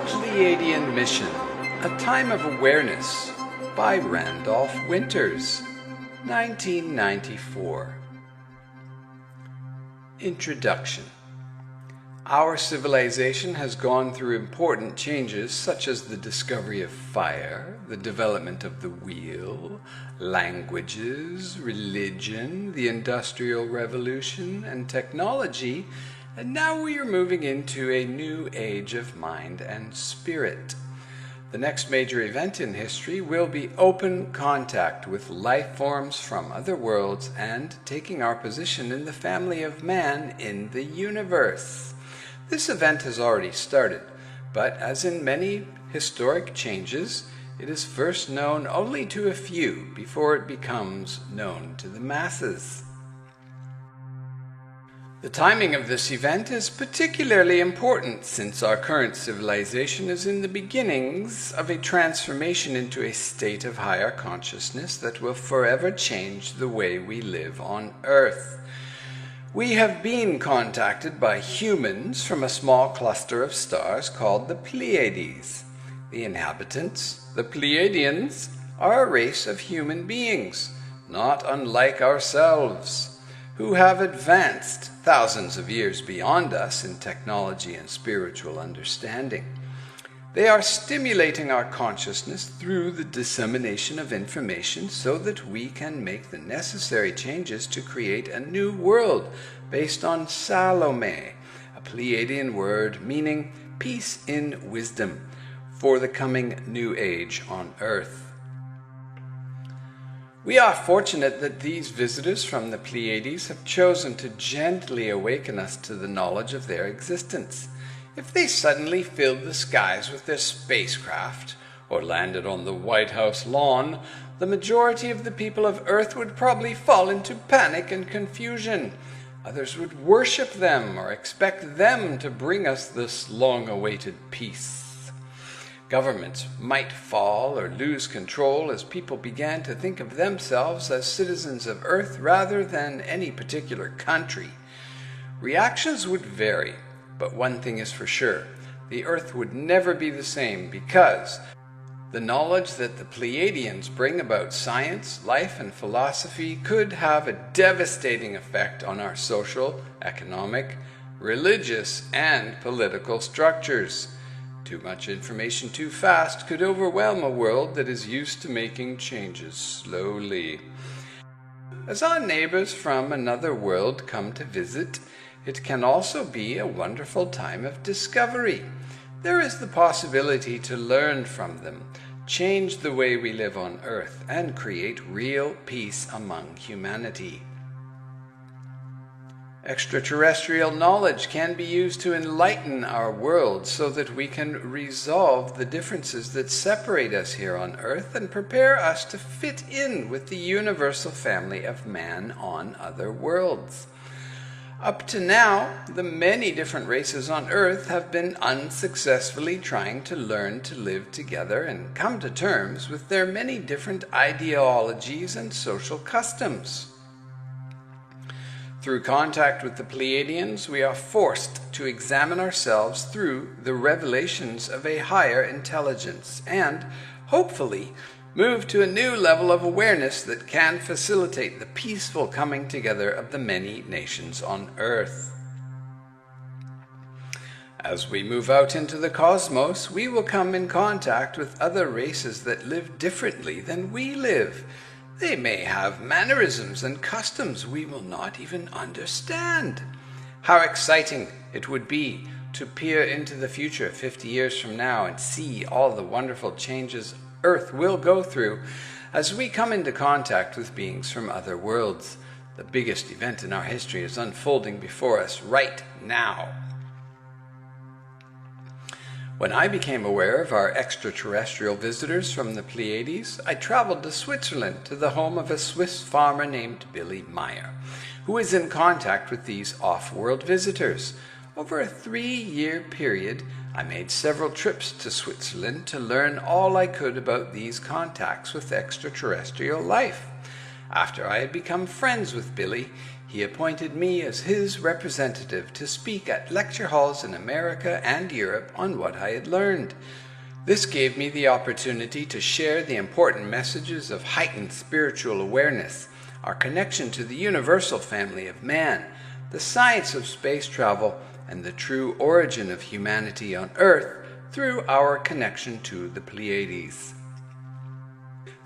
Pleadian Mission, A Time of Awareness by Randolph Winters, 1994. Introduction. Our civilization has gone through important changes such as the discovery of fire, the development of the wheel, languages, religion, the Industrial Revolution, and technology, and now we are moving into a new age of mind and spirit. The next major event in history will be open contact with life forms from other worlds and taking our position in the family of man in the universe. This event has already started, but as in many historic changes, it is first known only to a few before it becomes known to the masses. The timing of this event is particularly important since our current civilization is in the beginnings of a transformation into a state of higher consciousness that will forever change the way we live on Earth. We have been contacted by humans from a small cluster of stars called the Pleiades. The inhabitants, the Pleiadians, are a race of human beings, not unlike ourselves, who have advanced thousands of years beyond us in technology and spiritual understanding. They are stimulating our consciousness through the dissemination of information so that we can make the necessary changes to create a new world based on Salome, a Pleiadian word meaning peace in wisdom, for the coming new age on Earth. We are fortunate that these visitors from the Pleiades have chosen to gently awaken us to the knowledge of their existence. If they suddenly filled the skies with their spacecraft, or landed on the White House lawn, the majority of the people of Earth would probably fall into panic and confusion. Others would worship them or expect them to bring us this long-awaited peace. Governments might fall or lose control as people began to think of themselves as citizens of Earth rather than any particular country. Reactions would vary. But one thing is for sure, the Earth would never be the same because the knowledge that the Pleiadians bring about science, life, and philosophy could have a devastating effect on our social, economic, religious, and political structures. Too much information too fast could overwhelm a world that is used to making changes slowly. As our neighbors from another world come to visit, it can also be a wonderful time of discovery. There is the possibility to learn from them, change the way we live on Earth, and create real peace among humanity. Extraterrestrial knowledge can be used to enlighten our world so that we can resolve the differences that separate us here on Earth and prepare us to fit in with the universal family of man on other worlds. Up to now, the many different races on Earth have been unsuccessfully trying to learn to live together and come to terms with their many different ideologies and social customs. Through contact with the Pleiadians, we are forced to examine ourselves through the revelations of a higher intelligence and, hopefully, move to a new level of awareness that can facilitate the peaceful coming together of the many nations on Earth. As we move out into the cosmos, we will come in contact with other races that live differently than we live. They may have mannerisms and customs we will not even understand. How exciting it would be to peer into the future 50 years from now and see all the wonderful changes Earth will go through as we come into contact with beings from other worlds. The biggest event in our history is unfolding before us right now. When I became aware of our extraterrestrial visitors from the Pleiades, I traveled to Switzerland to the home of a Swiss farmer named Billy Meier, who is in contact with these off-world visitors. Over a 3-year period, I made several trips to Switzerland to learn all I could about these contacts with extraterrestrial life. After I had become friends with Billy, He appointed me as his representative to speak at lecture halls in America and Europe on what I had learned. This gave me the opportunity to share the important messages of heightened spiritual awareness, our connection to the universal family of man, the science of space travel, and the true origin of humanity on Earth through our connection to the Pleiades.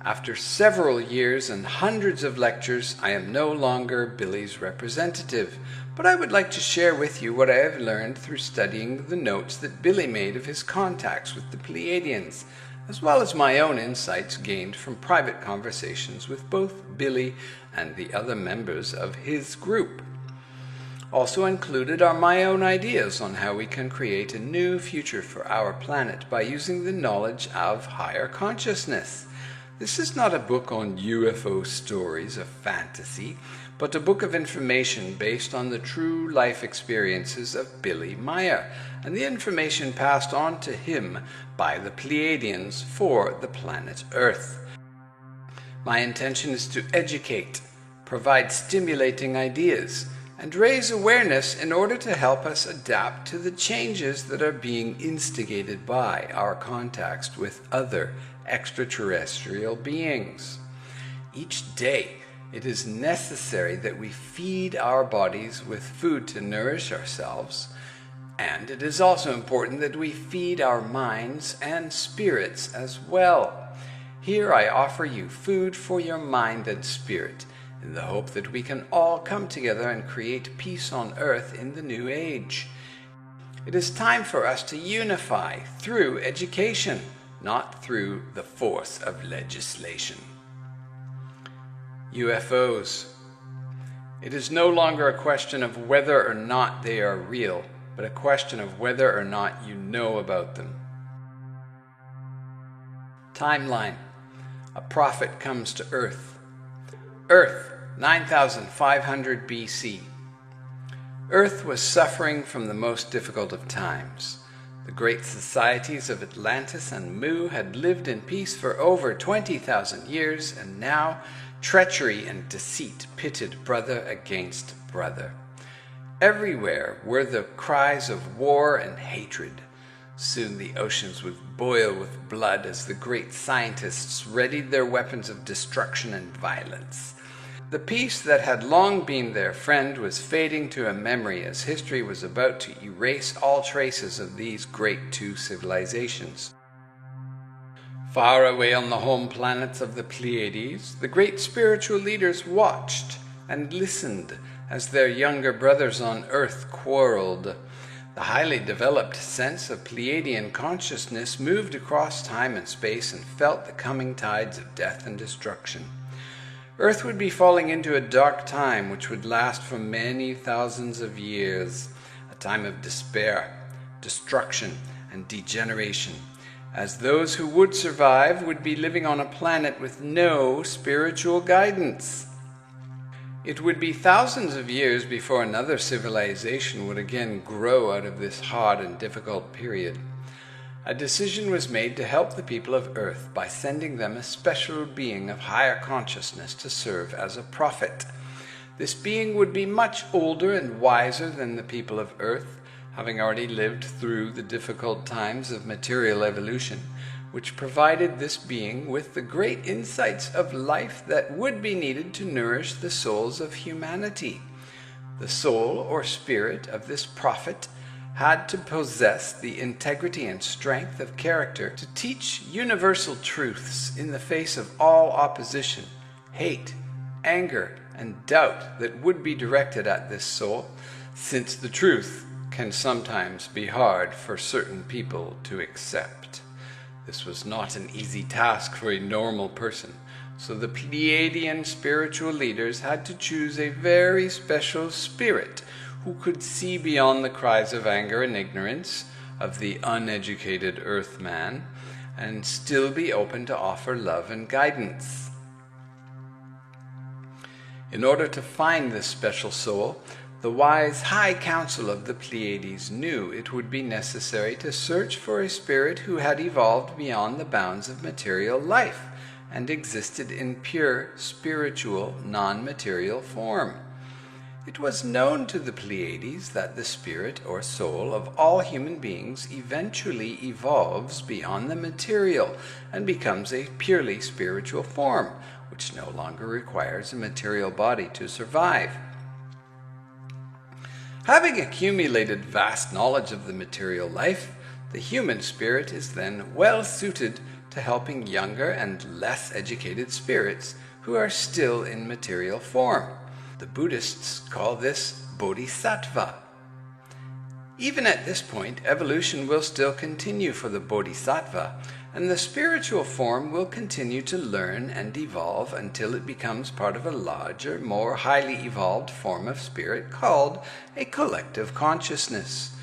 After several years and hundreds of lectures, I am no longer Billy's representative, but I would like to share with you what I have learned through studying the notes that Billy made of his contacts with the Pleiadians, as well as my own insights gained from private conversations with both Billy and the other members of his group. Also included are my own ideas on how we can create a new future for our planet by using the knowledge of higher consciousness. This is not a book on UFO stories of fantasy, but a book of information based on the true life experiences of Billy Meier and the information passed on to him by the Pleadians for the planet Earth. My intention is to educate, provide stimulating ideas, and raise awareness in order to help us adapt to the changes that are being instigated by our contacts with other extraterrestrial beings. Each day, it is necessary that we feed our bodies with food to nourish ourselves, and it is also important that we feed our minds and spirits as well. Here I offer you food for your mind and spirit, in the hope that we can all come together and create peace on Earth in the new age. It is time for us to unify through education, not through the force of legislation. UFOs. It is no longer a question of whether or not they are real, but a question of whether or not you know about them. Timeline. A prophet comes to Earth. Earth, 9500 BC. Earth was suffering from the most difficult of times. The great societies of Atlantis and Mu had lived in peace for over 20,000 years, and now treachery and deceit pitted brother against brother. Everywhere were the cries of war and hatred. Soon the oceans would boil with blood as the great scientists readied their weapons of destruction and violence. The peace that had long been their friend was fading to a memory as history was about to erase all traces of these great two civilizations. Far away on the home planets of the Pleiades, the great spiritual leaders watched and listened as their younger brothers on Earth quarreled. The highly developed sense of Pleiadian consciousness moved across time and space and felt the coming tides of death and destruction. Earth would be falling into a dark time which would last for many thousands of years, a time of despair, destruction, and degeneration, as those who would survive would be living on a planet with no spiritual guidance. It would be thousands of years before another civilization would again grow out of this hard and difficult period. A decision was made to help the people of Earth by sending them a special being of higher consciousness to serve as a prophet. This being would be much older and wiser than the people of Earth, having already lived through the difficult times of material evolution, which provided this being with the great insights of life that would be needed to nourish the souls of humanity. The soul or spirit of this prophet had to possess the integrity and strength of character to teach universal truths in the face of all opposition, hate, anger, and doubt that would be directed at this soul, since the truth can sometimes be hard for certain people to accept. This was not an easy task for a normal person, so the Pleiadian spiritual leaders had to choose a very special spirit who could see beyond the cries of anger and ignorance of the uneducated Earthman and still be open to offer love and guidance. In order to find this special soul, the wise High Council of the Pleiades knew it would be necessary to search for a spirit who had evolved beyond the bounds of material life and existed in pure, spiritual, non-material form. It was known to the Pleiades that the spirit or soul of all human beings eventually evolves beyond the material and becomes a purely spiritual form, which no longer requires a material body to survive. Having accumulated vast knowledge of the material life, the human spirit is then well suited to helping younger and less educated spirits who are still in material form. The Buddhists call this bodhisattva. Even at this point, evolution will still continue for the bodhisattva, and the spiritual form will continue to learn and evolve until it becomes part of a larger, more highly evolved form of spirit called a collective consciousness.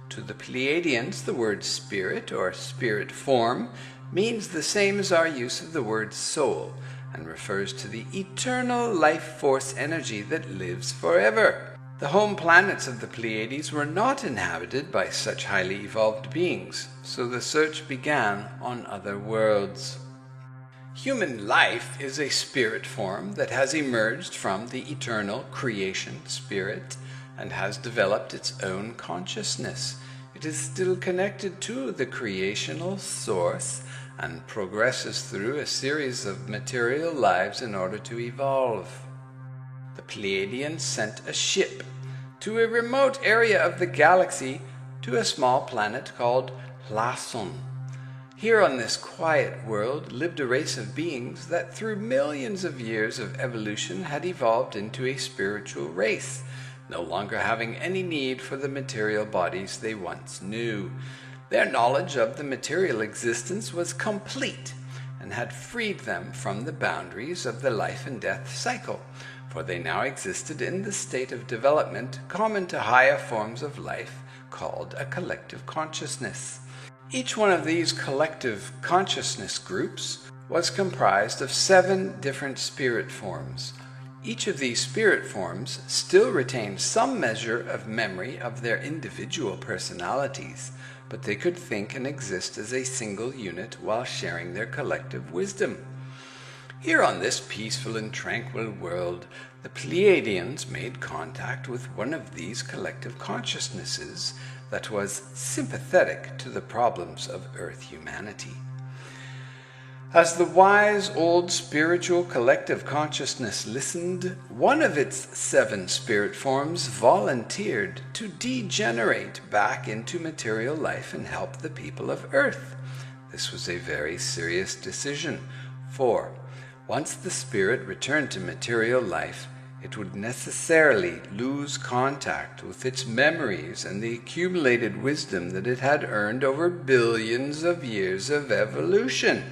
To the Pleiadians, the word spirit or spirit form means the same as our use of the word soul, and refers to the eternal life force energy that lives forever. The home planets of the Pleiades were not inhabited by such highly evolved beings, so the search began on other worlds. Human life is a spirit form that has emerged from the eternal creation spirit and has developed its own consciousness. It is still connected to the creational source and progresses through a series of material lives in order to evolve. The Pleadians sent a ship to a remote area of the galaxy to a small planet called Pleadian. Here on this quiet world lived a race of beings that through millions of years of evolution had evolved into a spiritual race, no longer having any need for the material bodies they once knew. Their knowledge of the material existence was complete and had freed them from the boundaries of the life and death cycle, for they now existed in the state of development common to higher forms of life called a collective consciousness. Each one of these collective consciousness groups was comprised of 7 different spirit forms. Each of these spirit forms still retained some measure of memory of their individual personalities, but they could think and exist as a single unit while sharing their collective wisdom. Here on this peaceful and tranquil world, the Pleiadians made contact with one of these collective consciousnesses that was sympathetic to the problems of Earth humanity. As the wise old spiritual collective consciousness listened, one of its 7 spirit forms volunteered to degenerate back into material life and help the people of Earth. This was a very serious decision, for once the spirit returned to material life, it would necessarily lose contact with its memories and the accumulated wisdom that it had earned over billions of years of evolution.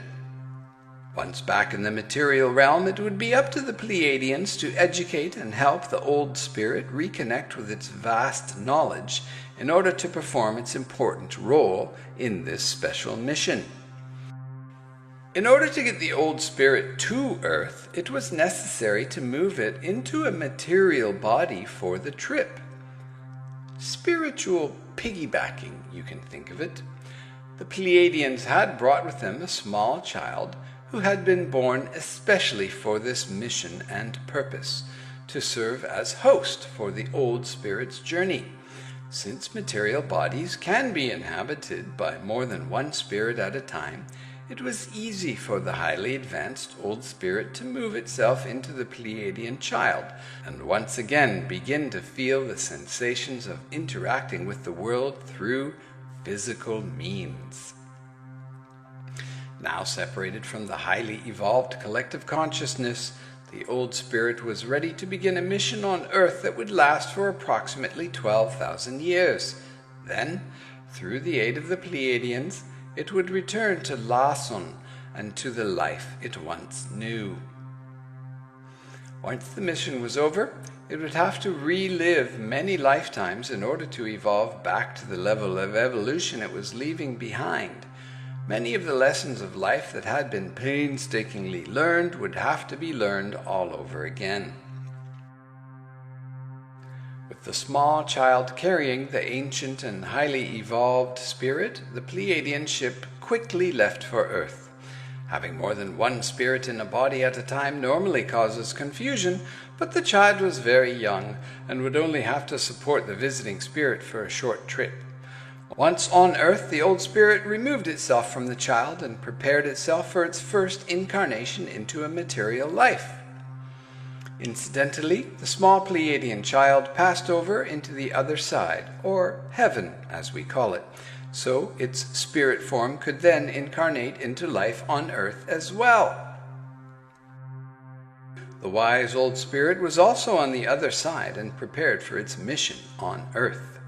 Once back in the material realm, it would be up to the Pleiadians to educate and help the old spirit reconnect with its vast knowledge in order to perform its important role in this special mission. In order to get the old spirit to Earth, it was necessary to move it into a material body for the trip. Spiritual piggybacking, you can think of it. The Pleiadians had brought with them a small child who had been born especially for this mission and purpose, to serve as host for the old spirit's journey. Since material bodies can be inhabited by more than one spirit at a time, it was easy for the highly advanced old spirit to move itself into the Pleiadian child and once again begin to feel the sensations of interacting with the world through physical means. Now separated from the highly evolved collective consciousness, the old spirit was ready to begin a mission on Earth that would last for approximately 12,000 years. Then, through the aid of the Pleiadians, it would return to Pleadian and to the life it once knew. Once the mission was over, it would have to relive many lifetimes in order to evolve back to the level of evolution it was leaving behind. Many of the lessons of life that had been painstakingly learned would have to be learned all over again. With the small child carrying the ancient and highly evolved spirit, the Pleiadian ship quickly left for Earth. Having more than one spirit in a body at a time normally causes confusion, but the child was very young and would only have to support the visiting spirit for a short trip. Once on earth, the old spirit removed itself from the child and prepared itself for its first incarnation into a material life. Incidentally, the small Pleiadian child passed over into the other side, or heaven as we call it, so its spirit form could then incarnate into life on earth as well. The wise old spirit was also on the other side and prepared for its mission on earth.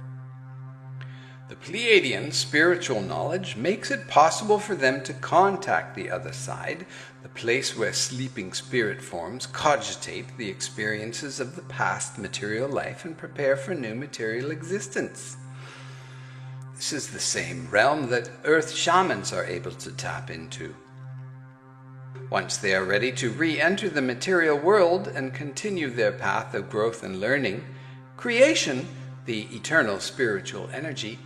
The Pleiadian spiritual knowledge makes it possible for them to contact the other side, the place where sleeping spirit forms cogitate the experiences of the past material life and prepare for new material existence. This is the same realm that earth shamans are able to tap into. Once they are ready to re-enter the material world and continue their path of growth and learning, creation, the eternal spiritual energy,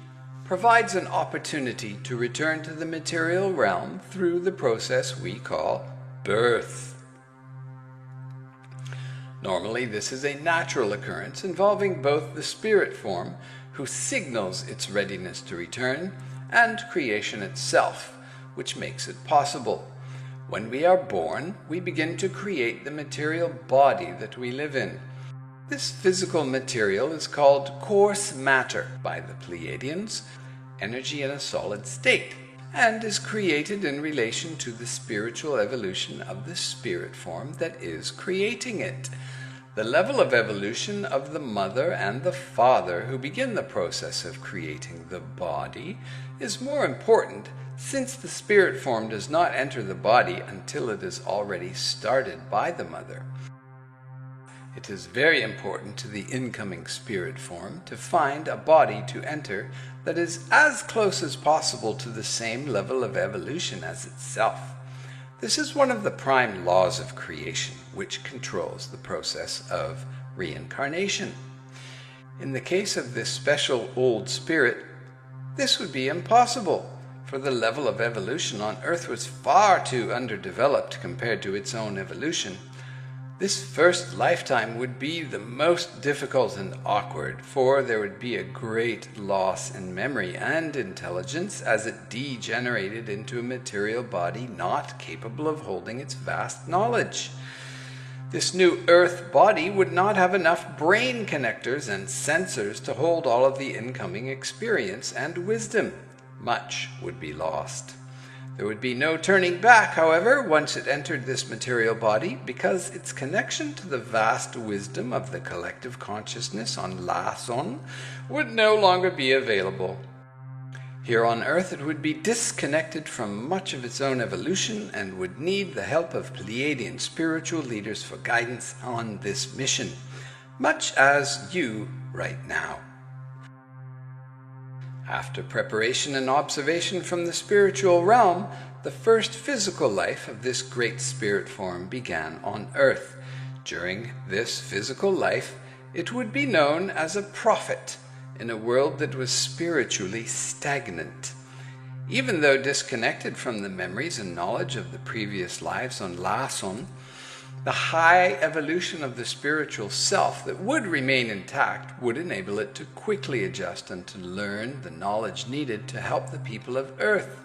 provides an opportunity to return to the material realm through the process we call birth. Normally, this is a natural occurrence involving both the spirit form, who signals its readiness to return, and creation itself, which makes it possible. When we are born, we begin to create the material body that we live in. This physical material is called coarse matter by the Pleiadians, energy in a solid state, and is created in relation to the spiritual evolution of the spirit form that is creating it. The level of evolution of the mother and the father who begin the process of creating the body is more important, since the spirit form does not enter the body until it is already started by the mother. It is very important to the incoming spirit form to find a body to enter that is as close as possible to the same level of evolution as itself. This is one of the prime laws of creation, which controls the process of reincarnation. In the case of this special old spirit, this would be impossible, for the level of evolution on Earth was far too underdeveloped compared to its own evolution. This first lifetime would be the most difficult and awkward, for there would be a great loss in memory and intelligence as it degenerated into a material body not capable of holding its vast knowledge. This new Earth body would not have enough brain connectors and sensors to hold all of the incoming experience and wisdom. Much would be lost. There would be no turning back, however, once it entered this material body, because its connection to the vast wisdom of the collective consciousness on Lason would no longer be available. Here on Earth it would be disconnected from much of its own evolution and would need the help of Pleiadian spiritual leaders for guidance on this mission, much as you right now. After preparation and observation from the spiritual realm, the first physical life of this great spirit form began on Earth. During this physical life, it would be known as a prophet in a world that was spiritually stagnant. Even though disconnected from the memories and knowledge of the previous lives on Lason, the high evolution of the spiritual self that would remain intact would enable it to quickly adjust and to learn the knowledge needed to help the people of Earth.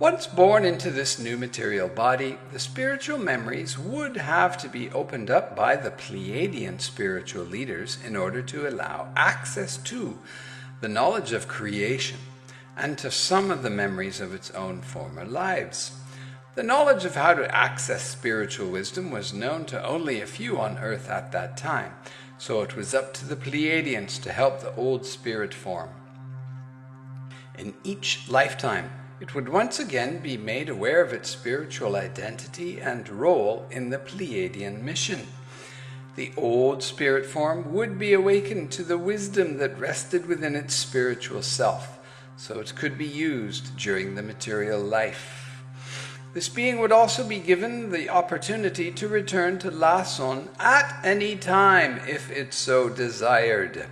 Once born into this new material body, the spiritual memories would have to be opened up by the Pleiadian spiritual leaders in order to allow access to the knowledge of creation and to some of the memories of its own former lives. The knowledge of how to access spiritual wisdom was known to only a few on Earth at that time, so it was up to the Pleiadians to help the old spirit form. In each lifetime, it would once again be made aware of its spiritual identity and role in the Pleiadian mission. The old spirit form would be awakened to the wisdom that rested within its spiritual self, so it could be used during the material life. This being would also be given the opportunity to return to Lason at any time if it so desired.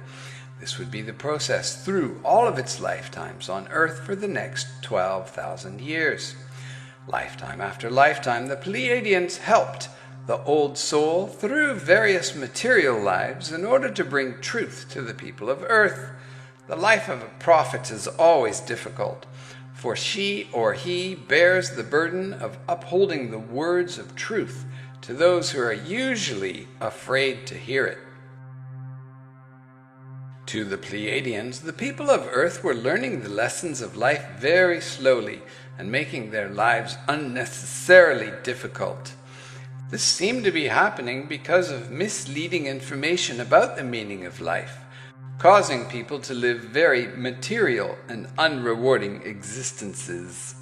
This would be the process through all of its lifetimes on Earth for the next 12,000 years. Lifetime after lifetime, the Pleiadians helped the old soul through various material lives in order to bring truth to the people of Earth. The life of a prophet is always difficult, for she or he bears the burden of upholding the words of truth to those who are usually afraid to hear it. To the Pleiadians, the people of Earth were learning the lessons of life very slowly and making their lives unnecessarily difficult. This seemed to be happening because of misleading information about the meaning of life, causing people to live very material and unrewarding existences.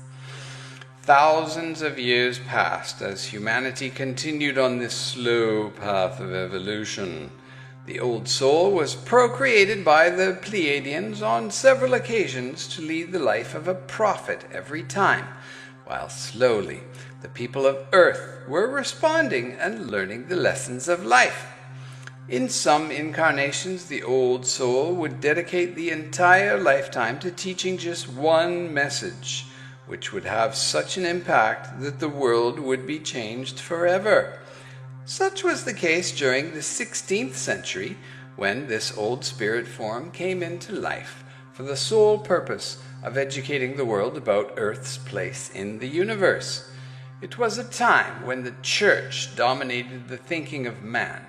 Thousands of years passed as humanity continued on this slow path of evolution. The old soul was procreated by the Pleiadians on several occasions to lead the life of a prophet every time, while slowly the people of Earth were responding and learning the lessons of life. In some incarnations, the old soul would dedicate the entire lifetime to teaching just one message, which would have such an impact that the world would be changed forever. Such was the case during the 16th century, when this old spirit form came into life for the sole purpose of educating the world about Earth's place in the universe. It was a time when the Church dominated the thinking of man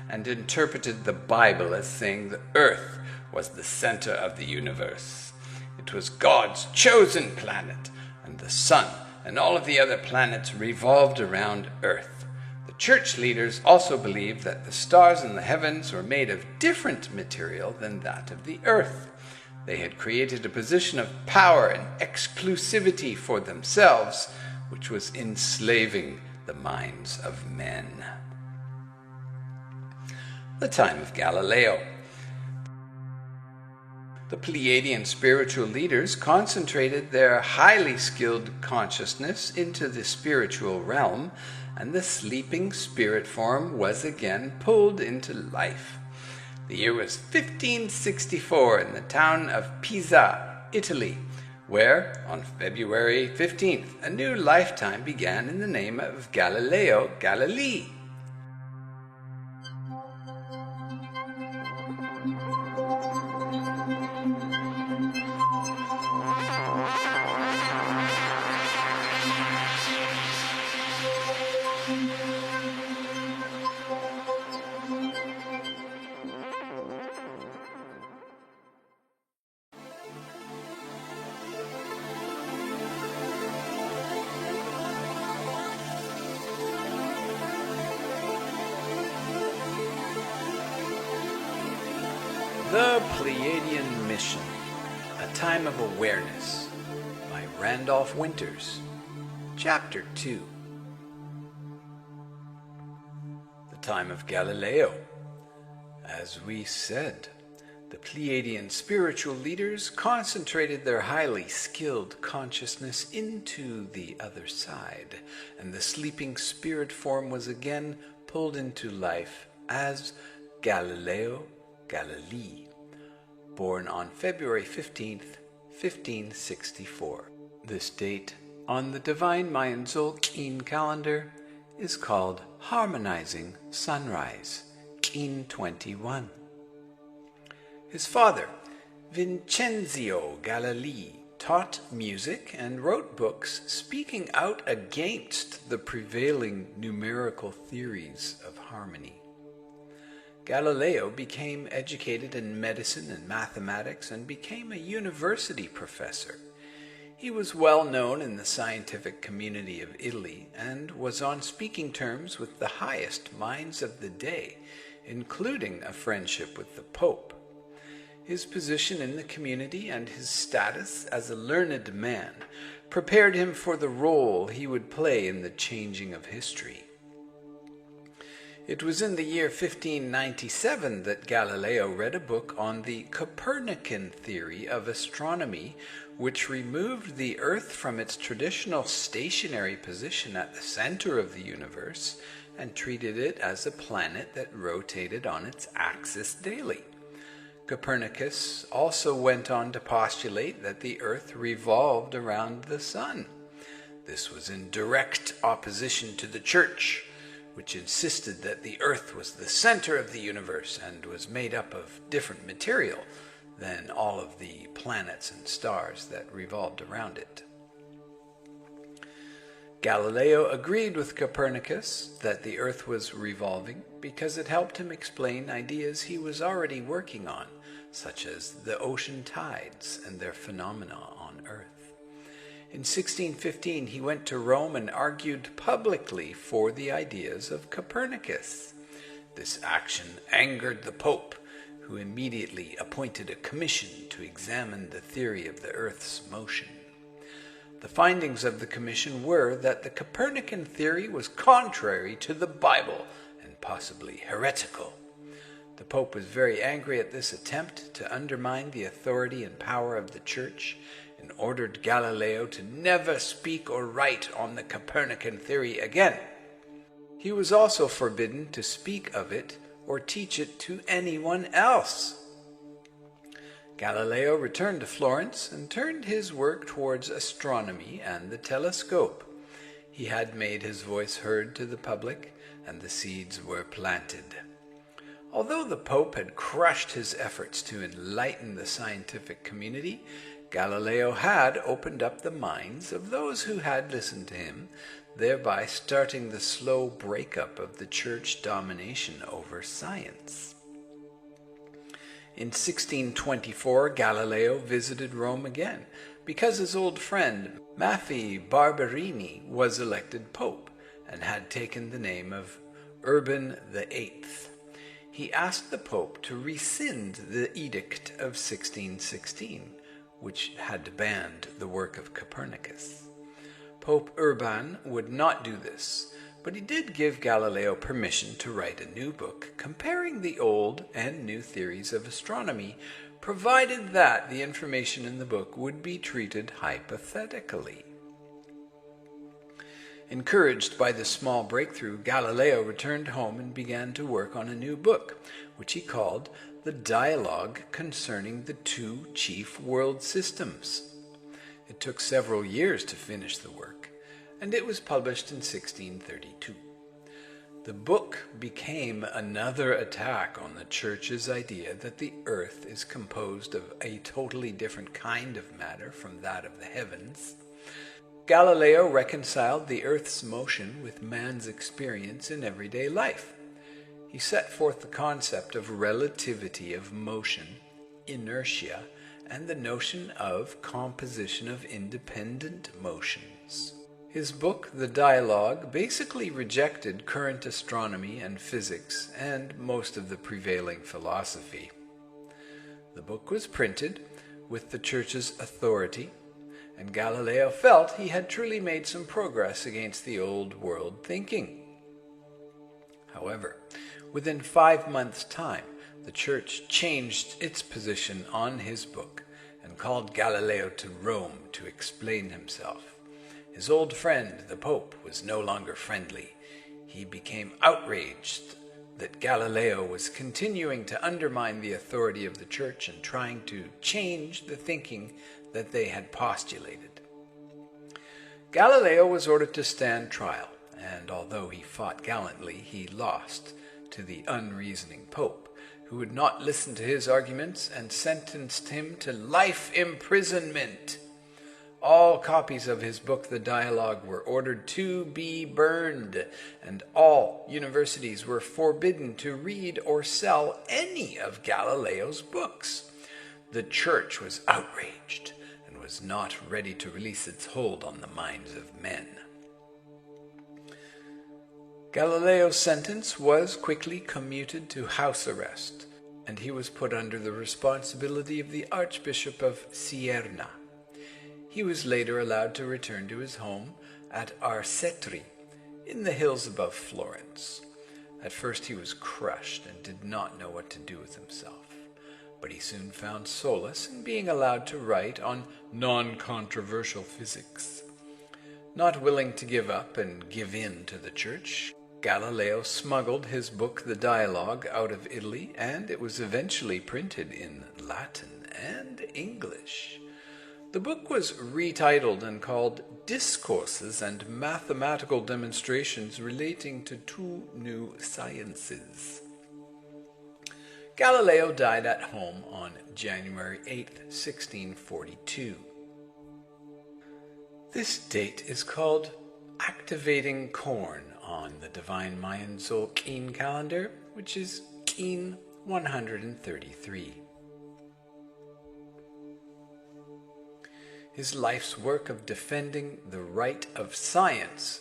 and interpreted the Bible as saying the Earth was the center of the universe. It was God's chosen planet, and the sun and all of the other planets revolved around Earth. The church leaders also believed that the stars in the heavens were made of different material than that of the Earth. They had created a position of power and exclusivity for themselves, which was enslaving the minds of men. The time of Galileo. The Pleiadian spiritual leaders concentrated their highly skilled consciousness into the spiritual realm, and the sleeping spirit form was again pulled into life. The year was 1564 in the town of Pisa, Italy, where, on February 15th, a new lifetime began in the name of Galileo Galilei. The Pleadian Mission, A Time of Awareness, by Randolph Winters. Chapter 2. The time of Galileo. As we said, the Pleiadian spiritual leaders concentrated their highly skilled consciousness into the other side, and the sleeping spirit form was again pulled into life as Galileo Galilei, born on February 15th, 1564. This date on the Divine Mayan Tzolk'in calendar is called Harmonizing Sunrise, Kin 21. His father, Vincenzio Galilei, taught music and wrote books speaking out against the prevailing numerical theories of harmony. Galileo became educated in medicine and mathematics and became a university professor. He was well known in the scientific community of Italy and was on speaking terms with the highest minds of the day, including a friendship with the Pope. His position in the community and his status as a learned man prepared him for the role he would play in the changing of history. It was in the year 1597 that Galileo read a book on the Copernican theory of astronomy, which removed the Earth from its traditional stationary position at the center of the universe and treated it as a planet that rotated on its axis daily. Copernicus also went on to postulate that the Earth revolved around the sun. This was in direct opposition to the Church, which insisted that the Earth was the center of the universe and was made up of different material than all of the planets and stars that revolved around it. Galileo agreed with Copernicus that the Earth was revolving because it helped him explain ideas he was already working on, such as the ocean tides and their phenomena on Earth. In 1615, he went to Rome and argued publicly for the ideas of Copernicus. This action angered the Pope, who immediately appointed a commission to examine the theory of the Earth's motion. The findings of the commission were that the Copernican theory was contrary to the Bible and possibly heretical. The Pope was very angry at this attempt to undermine the authority and power of the Church and ordered Galileo to never speak or write on the Copernican theory again. He was also forbidden to speak of it or teach it to anyone else. Galileo returned to Florence and turned his work towards astronomy and the telescope. He had made his voice heard to the public, and the seeds were planted. Although the Pope had crushed his efforts to enlighten the scientific community, Galileo had opened up the minds of those who had listened to him, thereby starting the slow breakup of the Church domination over science. In 1624, Galileo visited Rome again, because his old friend Maffei Barberini was elected Pope and had taken the name of Urban VIII. He asked the Pope to rescind the Edict of 1616, which had banned the work of Copernicus. Pope Urban would not do this, but he did give Galileo permission to write a new book comparing the old and new theories of astronomy, provided that the information in the book would be treated hypothetically. Encouraged by this small breakthrough, Galileo returned home and began to work on a new book, which he called The Dialogue Concerning the Two Chief World Systems. It took several years to finish the work, and it was published in 1632. The book became another attack on the Church's idea that the earth is composed of a totally different kind of matter from that of the heavens. Galileo reconciled the earth's motion with man's experience in everyday life. He set forth the concept of relativity of motion, inertia, and the notion of composition of independent motions. His book, The Dialogue, basically rejected current astronomy and physics and most of the prevailing philosophy. The book was printed with the Church's authority, and Galileo felt he had truly made some progress against the old world thinking. However, within 5 months' time, the Church changed its position on his book and called Galileo to Rome to explain himself. His old friend, the Pope, was no longer friendly. He became outraged that Galileo was continuing to undermine the authority of the Church and trying to change the thinking that they had postulated. Galileo was ordered to stand trial, and although he fought gallantly, he lost to the unreasoning Pope, who would not listen to his arguments and sentenced him to life imprisonment. All copies of his book, The Dialogue, were ordered to be burned, and all universities were forbidden to read or sell any of Galileo's books. The Church was outraged and was not ready to release its hold on the minds of men. Galileo's sentence was quickly commuted to house arrest, and he was put under the responsibility of the Archbishop of Siena. He was later allowed to return to his home at Arcetri, in the hills above Florence. At first he was crushed and did not know what to do with himself, but he soon found solace in being allowed to write on non-controversial physics. Not willing to give up and give in to the Church, Galileo smuggled his book The Dialogue out of Italy, and it was eventually printed in Latin and English. The book was retitled and called Discourses and Mathematical Demonstrations Relating to Two New Sciences. Galileo died at home on January 8, 1642. This date is called Activating Corn on the Divine Mayan Tzolk'in calendar, which is Kin 133. His life's work of defending the right of science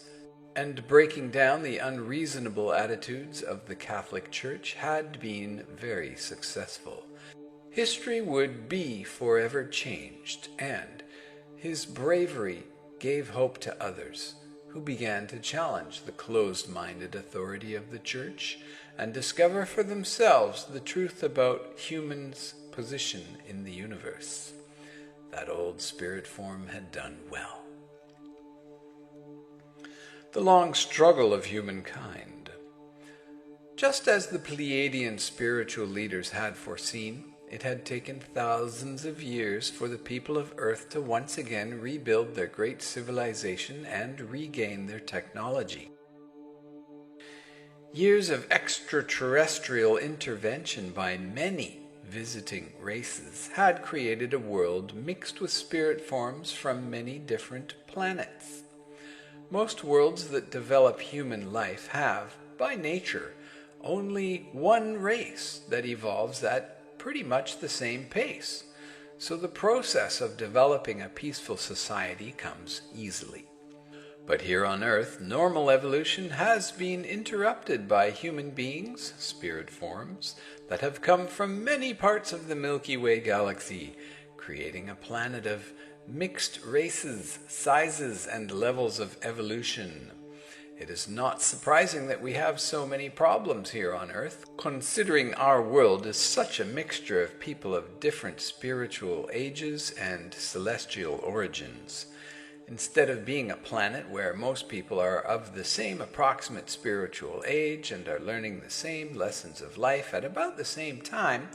and breaking down the unreasonable attitudes of the Catholic Church had been very successful. History would be forever changed, and his bravery gave hope to others who began to challenge the closed-minded authority of the Church and discover for themselves the truth about humans' position in the universe. That old spirit form had done well. The long struggle of humankind. Just as the Pleadian spiritual leaders had foreseen, it had taken thousands of years for the people of Earth to once again rebuild their great civilization and regain their technology. Years of extraterrestrial intervention by many visiting races had created a world mixed with spirit forms from many different planets. Most worlds that develop human life have, by nature, only one race that evolves at pretty much the same pace, so the process of developing a peaceful society comes easily. But here on Earth, normal evolution has been interrupted by human beings, spirit forms, that have come from many parts of the Milky Way galaxy, creating a planet of mixed races, sizes, and levels of evolution. It is not surprising that we have so many problems here on Earth, considering our world is such a mixture of people of different spiritual ages and celestial origins. Instead of being a planet where most people are of the same approximate spiritual age and are learning the same lessons of life at about the same time,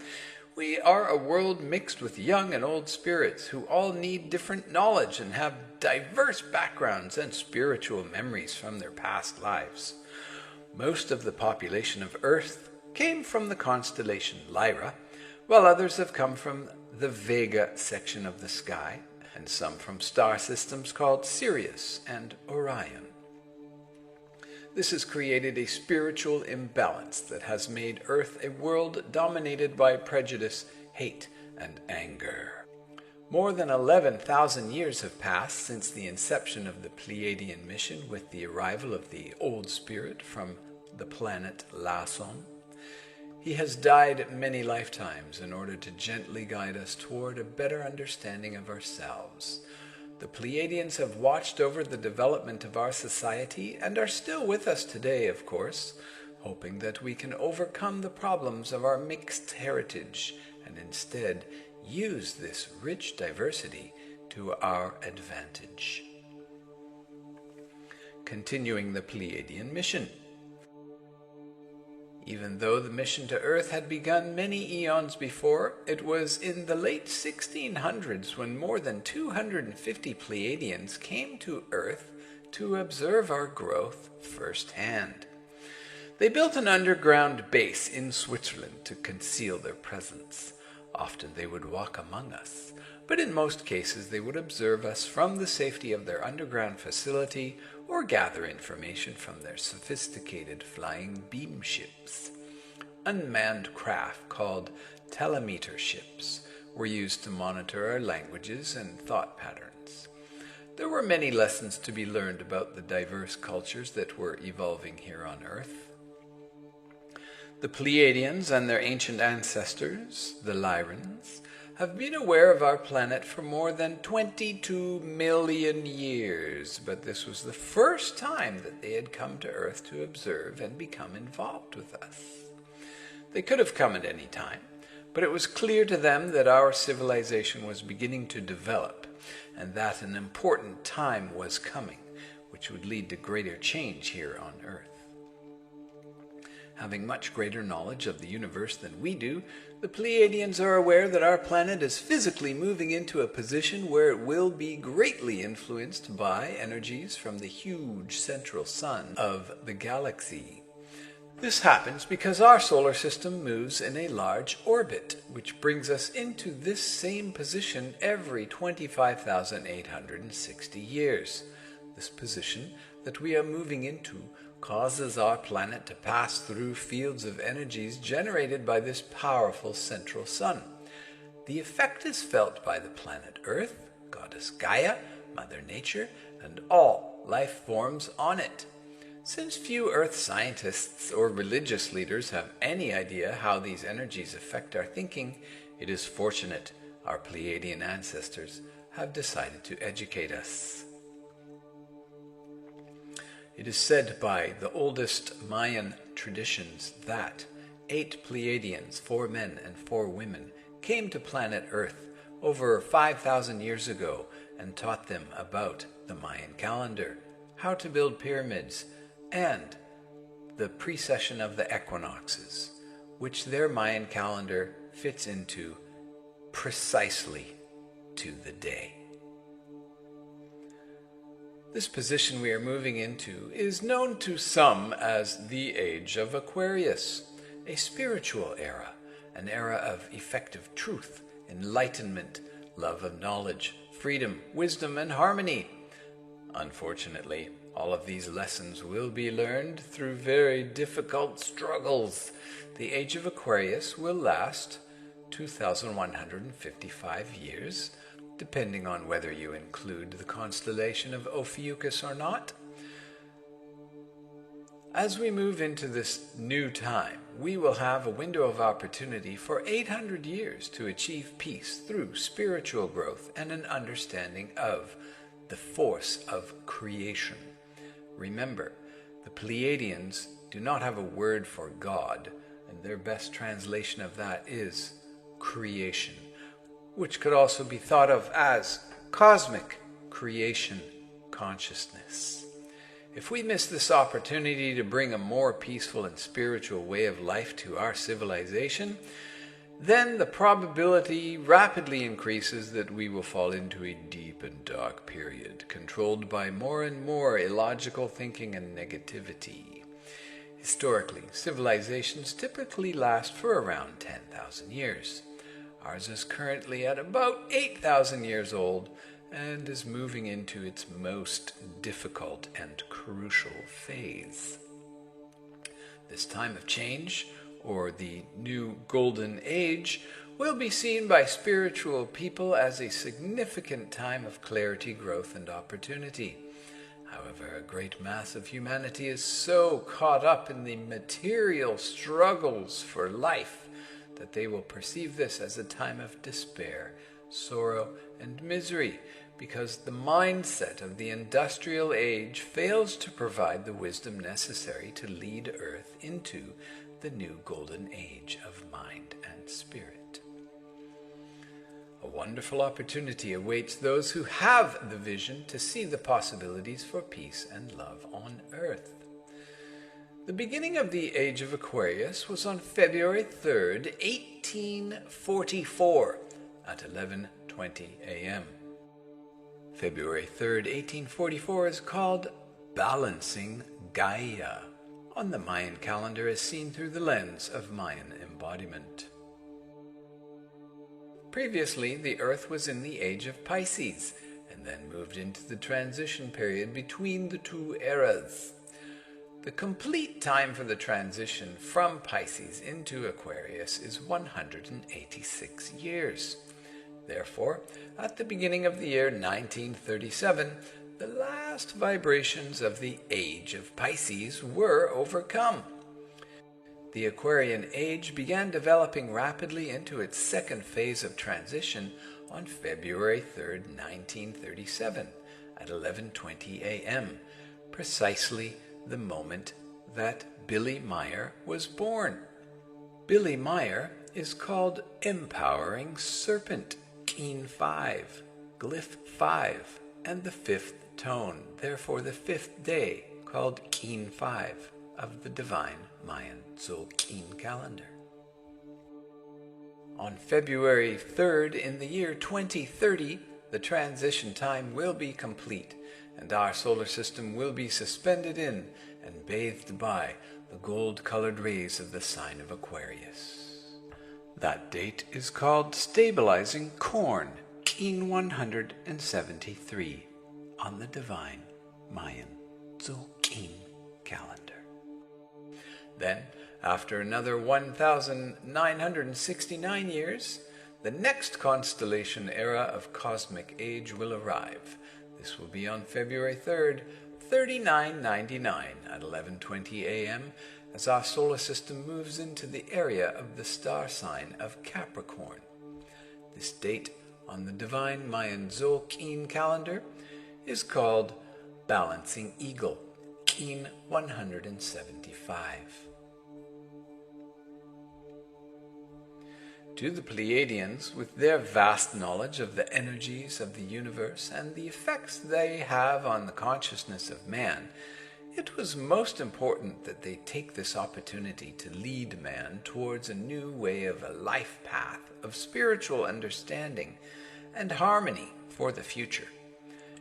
we are a world mixed with young and old spirits who all need different knowledge and have diverse backgrounds and spiritual memories from their past lives. Most of the population of Earth came from the constellation Lyra, while others have come from the Vega section of the sky, and some from star systems called Sirius and Orion. This has created a spiritual imbalance that has made Earth a world dominated by prejudice, hate, and anger. More than 11,000 years have passed since the inception of the Pleadian mission with the arrival of the Old Spirit from the planet Lason. He has died many lifetimes in order to gently guide us toward a better understanding of ourselves. The Pleiadians have watched over the development of our society and are still with us today, of course, hoping that we can overcome the problems of our mixed heritage and instead use this rich diversity to our advantage. Continuing the Pleadian mission. Even though the mission to Earth had begun many eons before, it was in the late 1600s when more than 250 Pleiadians came to Earth to observe our growth firsthand. They built an underground base in Switzerland to conceal their presence. Often they would walk among us, but in most cases they would observe us from the safety of their underground facility or gather information from their sophisticated flying beam ships. Unmanned craft called telemeter ships were used to monitor our languages and thought patterns. There were many lessons to be learned about the diverse cultures that were evolving here on Earth. The Pleiadians and their ancient ancestors, the Lyrans, have been aware of our planet for more than 22 million years, but this was the first time that they had come to Earth to observe and become involved with us. They could have come at any time, but it was clear to them that our civilization was beginning to develop, and that an important time was coming, which would lead to greater change here on Earth. Having much greater knowledge of the universe than we do, the Pleiadians are aware that our planet is physically moving into a position where it will be greatly influenced by energies from the huge central sun of the galaxy. This happens because our solar system moves in a large orbit, which brings us into this same position every 25,860 years. This position that we are moving into causes our planet to pass through fields of energies generated by this powerful central sun. The effect is felt by the planet Earth, Goddess Gaia, Mother Nature, and all life forms on it. Since few Earth scientists or religious leaders have any idea how these energies affect our thinking, it is fortunate our Pleiadian ancestors have decided to educate us. It is said by the oldest Mayan traditions that 8 Pleiadians, 4 men and 4 women, came to planet Earth over 5,000 years ago and taught them about the Mayan calendar, how to build pyramids, and the precession of the equinoxes, which their Mayan calendar fits into precisely to the day. This position we are moving into is known to some as the Age of Aquarius, a spiritual era, an era of effective truth, enlightenment, love of knowledge, freedom, wisdom, and harmony. Unfortunately, all of these lessons will be learned through very difficult struggles. The Age of Aquarius will last 2,155 years, depending on whether you include the constellation of Ophiuchus or not. As we move into this new time, we will have a window of opportunity for 800 years to achieve peace through spiritual growth and an understanding of the force of creation. Remember, the Pleiadians do not have a word for God, and their best translation of that is creation, which could also be thought of as cosmic creation consciousness. If we miss this opportunity to bring a more peaceful and spiritual way of life to our civilization, then the probability rapidly increases that we will fall into a deep and dark period, controlled by more and more illogical thinking and negativity. Historically, civilizations typically last for around 10,000 years. Ours is currently at about 8,000 years old and is moving into its most difficult and crucial phase. This time of change, or the new golden age, will be seen by spiritual people as a significant time of clarity, growth, and opportunity. However, a great mass of humanity is so caught up in the material struggles for life that they will perceive this as a time of despair, sorrow, and misery, because the mindset of the industrial age fails to provide the wisdom necessary to lead Earth into the new golden age of mind and spirit. A wonderful opportunity awaits those who have the vision to see the possibilities for peace and love on Earth. The beginning of the Age of Aquarius was on February 3rd, 1844 at 11:20 a.m. February 3rd, 1844 is called Balancing Gaia on the Mayan calendar as seen through the lens of Mayan embodiment. Previously, the Earth was in the Age of Pisces and then moved into the transition period between the two eras. The complete time for the transition from Pisces into Aquarius is 186 years. Therefore, at the beginning of the year 1937, the last vibrations of the Age of Pisces were overcome. The Aquarian Age began developing rapidly into its second phase of transition on February 3rd, 1937, at 11:20 a.m., precisely the moment that Billy Meier was born. Billy Meier is called Empowering Serpent, Keen 5, Glyph 5, and the fifth tone, therefore the fifth day, called Keen 5, of the divine Mayan Tzolk'in calendar. On February 3rd in the year 2030, the transition time will be complete, and our solar system will be suspended in and bathed by the gold-colored rays of the sign of Aquarius. That date is called Stabilizing Corn, Keen 173, on the divine Mayan Tzolk'in calendar. Then, after another 1,969 years, the next constellation era of cosmic age will arrive. This will be on February 3rd, 3999 at 11:20 a.m. as our solar system moves into the area of the star sign of Capricorn. This date on the divine Mayan Tzolk'in calendar is called Balancing Eagle, Keen 175. To the Pleadians, with their vast knowledge of the energies of the universe and the effects they have on the consciousness of man, it was most important that they take this opportunity to lead man towards a new way of a life path of spiritual understanding and harmony for the future.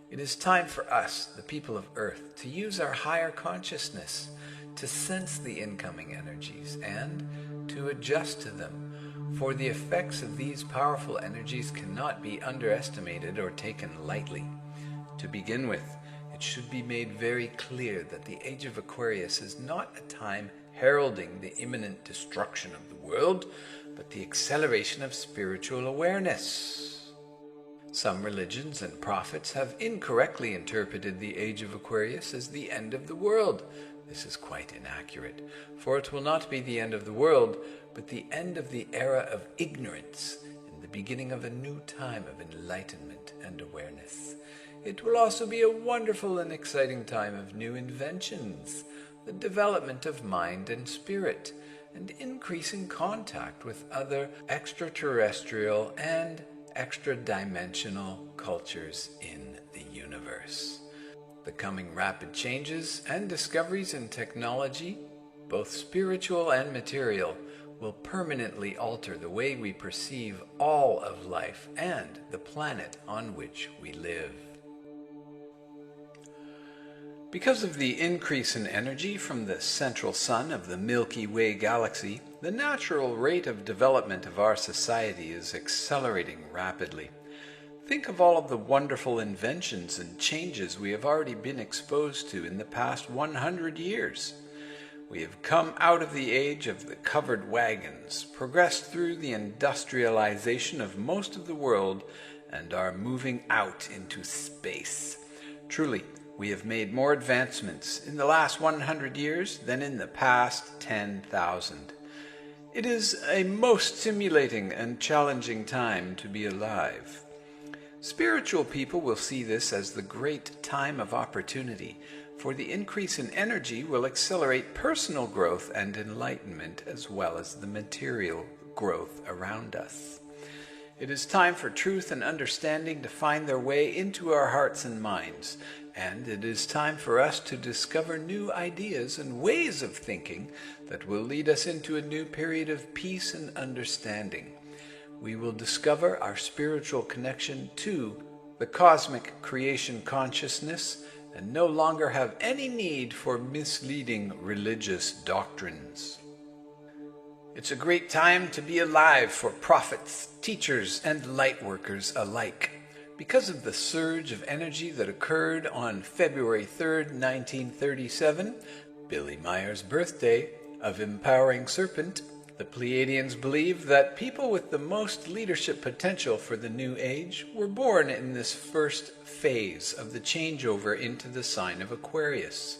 It is time for us, the people of Earth, to use our higher consciousness to sense the incoming energies and to adjust to them. For the effects of these powerful energies cannot be underestimated or taken lightly. To begin with, it should be made very clear that the Age of Aquarius is not a time heralding the imminent destruction of the world, but the acceleration of spiritual awareness. Some religions and prophets have incorrectly interpreted the Age of Aquarius as the end of the world. This is quite inaccurate, for it will not be the end of the world, but the end of the era of ignorance and the beginning of a new time of enlightenment and awareness. It will also be a wonderful and exciting time of new inventions, the development of mind and spirit, and increasing contact with other extraterrestrial and extra-dimensional cultures in the universe. The coming rapid changes and discoveries in technology, both spiritual and material, will permanently alter the way we perceive all of life and the planet on which we live. Because of the increase in energy from the central sun of the Milky Way galaxy, the natural rate of development of our society is accelerating rapidly. Think of all of the wonderful inventions and changes we have already been exposed to in the past 100 years. We have come out of the age of the covered wagons, progressed through the industrialization of most of the world, and are moving out into space. Truly, we have made more advancements in the last 100 years than in the past 10,000. It is a most stimulating and challenging time to be alive. Spiritual people will see this as the great time of opportunity, for the increase in energy will accelerate personal growth and enlightenment as well as the material growth around us. It is time for truth and understanding to find their way into our hearts and minds, and it is time for us to discover new ideas and ways of thinking that will lead us into a new period of peace and understanding. We will discover our spiritual connection to the cosmic creation consciousness and no longer have any need for misleading religious doctrines. It's a great time to be alive for prophets, teachers, and light workers alike. Because of the surge of energy that occurred on February 3rd, 1937, Billy Meier's birthday, of Empowering Serpent, the Pleiadians believe that people with the most leadership potential for the new age were born in this first phase of the changeover into the sign of Aquarius.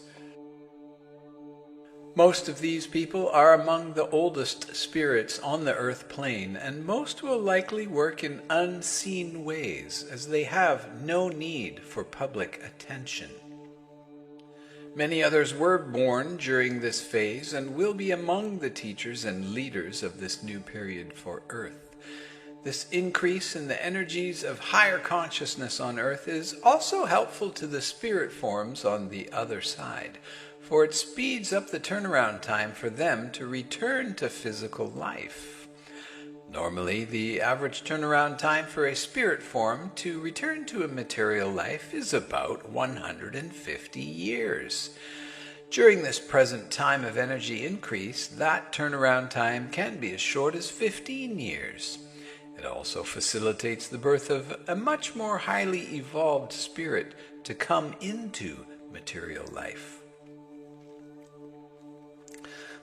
Most of these people are among the oldest spirits on the earth plane, and most will likely work in unseen ways, as they have no need for public attention. Many others were born during this phase and will be among the teachers and leaders of this new period for Earth. This increase in the energies of higher consciousness on Earth is also helpful to the spirit forms on the other side, for it speeds up the turnaround time for them to return to physical life. Normally, the average turnaround time for a spirit form to return to a material life is about 150 years. During this present time of energy increase, that turnaround time can be as short as 15 years. It also facilitates the birth of a much more highly evolved spirit to come into material life.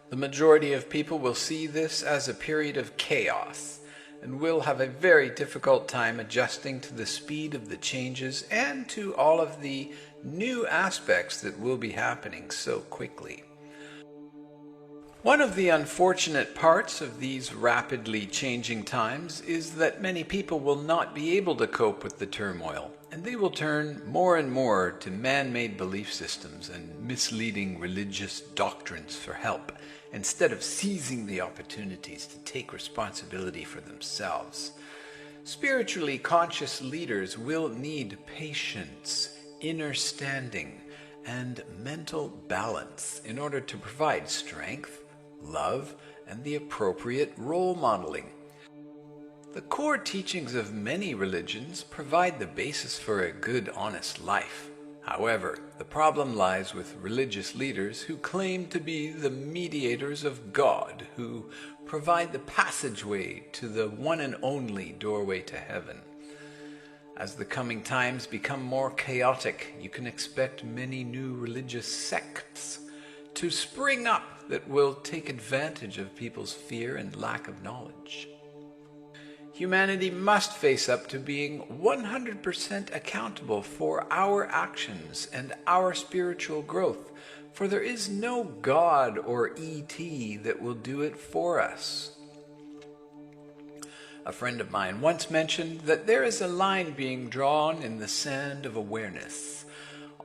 The majority of people will see this as a period of chaos and will have a very difficult time adjusting to the speed of the changes and to all of the new aspects that will be happening so quickly. One of the unfortunate parts of these rapidly changing times is that many people will not be able to cope with the turmoil, and they will turn more and more to man-made belief systems and misleading religious doctrines for help, instead of seizing the opportunities to take responsibility for themselves. Spiritually conscious leaders will need patience, inner standing, and mental balance in order to provide strength, love, and the appropriate role modeling. The core teachings of many religions provide the basis for a good, honest life. However, the problem lies with religious leaders who claim to be the mediators of God, who provide the passageway to the one and only doorway to heaven. As the coming times become more chaotic, you can expect many new religious sects to spring up that will take advantage of people's fear and lack of knowledge. Humanity must face up to being 100% accountable for our actions and our spiritual growth, for there is no God or ET that will do it for us. A friend of mine once mentioned that there is a line being drawn in the sand of awareness.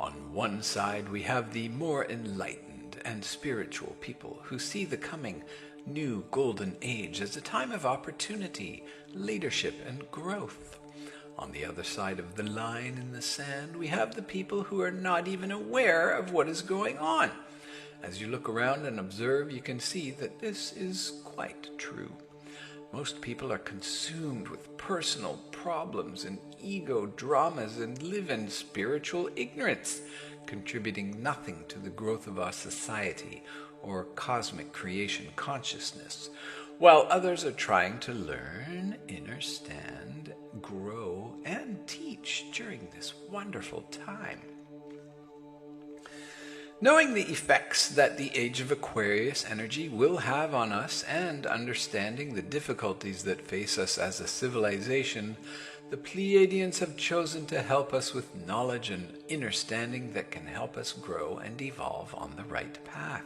On one side we have the more enlightened and spiritual people who see the coming new golden age as a time of opportunity, leadership, and growth. On the other side of the line in the sand, we have the people who are not even aware of what is going on. As you look around and observe, you can see that this is quite true. Most people are consumed with personal problems and ego dramas and live in spiritual ignorance, contributing nothing to the growth of our society or cosmic creation consciousness, while others are trying to learn, understand, grow, and teach during this wonderful time. Knowing the effects that the age of Aquarius energy will have on us and understanding the difficulties that face us as a civilization, the Pleiadians have chosen to help us with knowledge and understanding that can help us grow and evolve on the right path.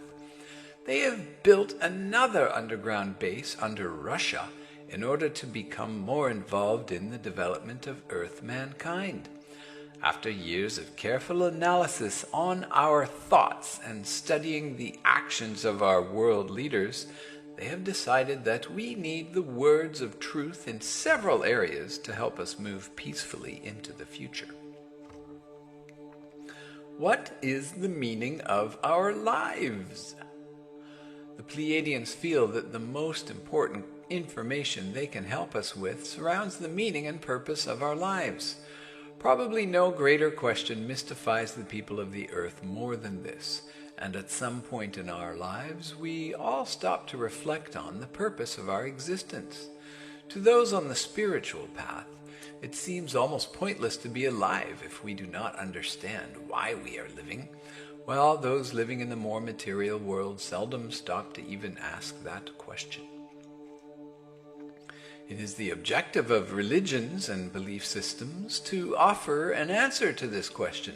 They have built another underground base under Russia in order to become more involved in the development of Earth mankind. After years of careful analysis on our thoughts and studying the actions of our world leaders, they have decided that we need the words of truth in several areas to help us move peacefully into the future. What is the meaning of our lives? The Pleiadians feel that the most important information they can help us with surrounds the meaning and purpose of our lives. Probably no greater question mystifies the people of the earth more than this, and at some point in our lives we all stop to reflect on the purpose of our existence. To those on the spiritual path, it seems almost pointless to be alive if we do not understand why we are living, while those living in the more material world seldom stop to even ask that question. It is the objective of religions and belief systems to offer an answer to this question.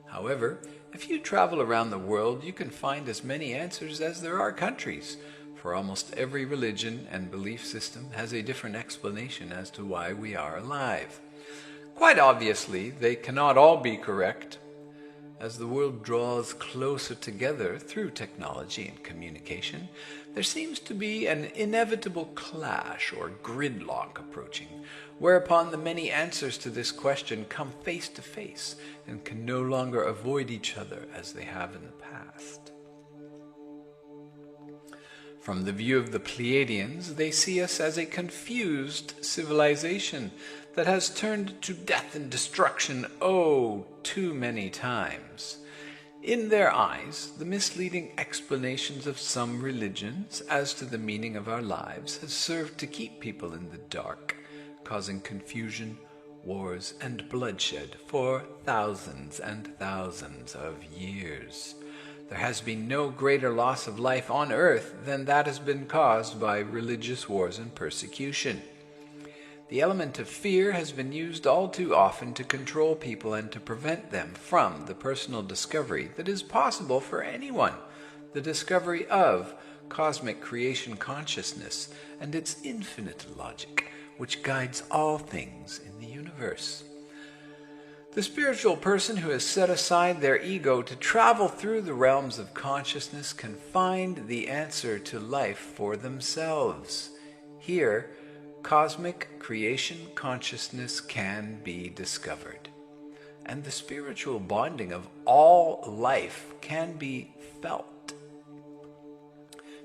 However, if you travel around the world, you can find as many answers as there are countries, for almost every religion and belief system has a different explanation as to why we are alive. Quite obviously, they cannot all be correct. As the world draws closer together through technology and communication, there seems to be an inevitable clash or gridlock approaching, whereupon the many answers to this question come face to face and can no longer avoid each other as they have in the past. From the view of the Pleadians, they see us as a confused civilization that has turned to death and destruction, too many times. In their eyes, the misleading explanations of some religions as to the meaning of our lives has served to keep people in the dark, causing confusion, wars, and bloodshed for thousands and thousands of years. There has been no greater loss of life on earth than that has been caused by religious wars and persecution. The element of fear has been used all too often to control people and to prevent them from the personal discovery that is possible for anyone, the discovery of cosmic creation consciousness and its infinite logic, which guides all things in the universe. The spiritual person who has set aside their ego to travel through the realms of consciousness can find the answer to life for themselves. Here, cosmic creation consciousness can be discovered, and the spiritual bonding of all life can be felt.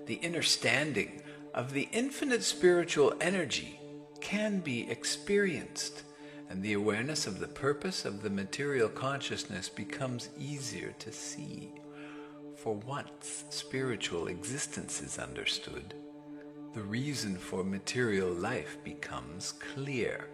The understanding of the infinite spiritual energy can be experienced, and the awareness of the purpose of the material consciousness becomes easier to see. For once spiritual existence is understood, the reason for material life becomes clear.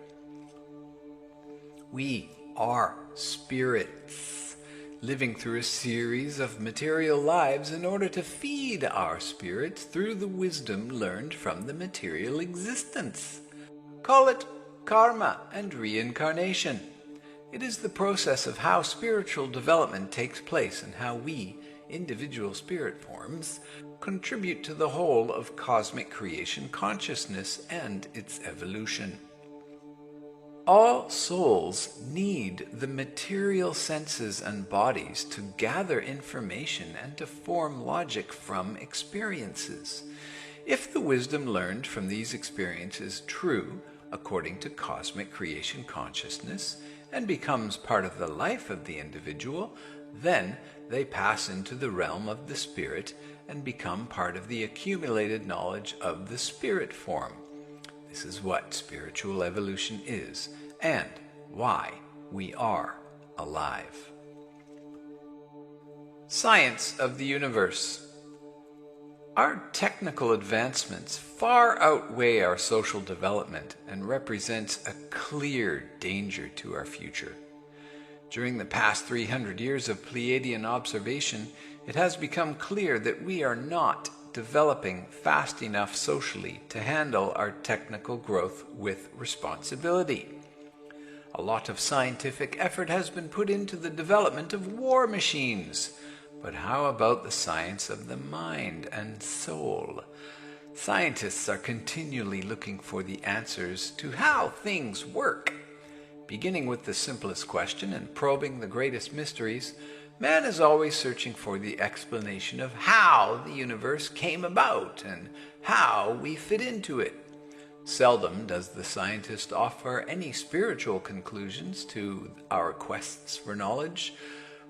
We are spirits, living through a series of material lives in order to feed our spirits through the wisdom learned from the material existence. Call it karma and reincarnation. It is the process of how spiritual development takes place and how we, individual spirit forms, contribute to the whole of cosmic creation consciousness and its evolution. All souls need the material senses and bodies to gather information and to form logic from experiences. If the wisdom learned from these experiences is true, according to cosmic creation consciousness, and becomes part of the life of the individual, then they pass into the realm of the spirit and become part of the accumulated knowledge of the spirit form. This is what spiritual evolution is, and why we are alive. Science of the universe. Our technical advancements far outweigh our social development and represents a clear danger to our future. During the past 300 years of Pleiadian observation, it has become clear that we are not developing fast enough socially to handle our technical growth with responsibility. A lot of scientific effort has been put into the development of war machines. But how about the science of the mind and soul? Scientists are continually looking for the answers to how things work. Beginning with the simplest question and probing the greatest mysteries, man is always searching for the explanation of how the universe came about and how we fit into it. Seldom does the scientist offer any spiritual conclusions to our quests for knowledge,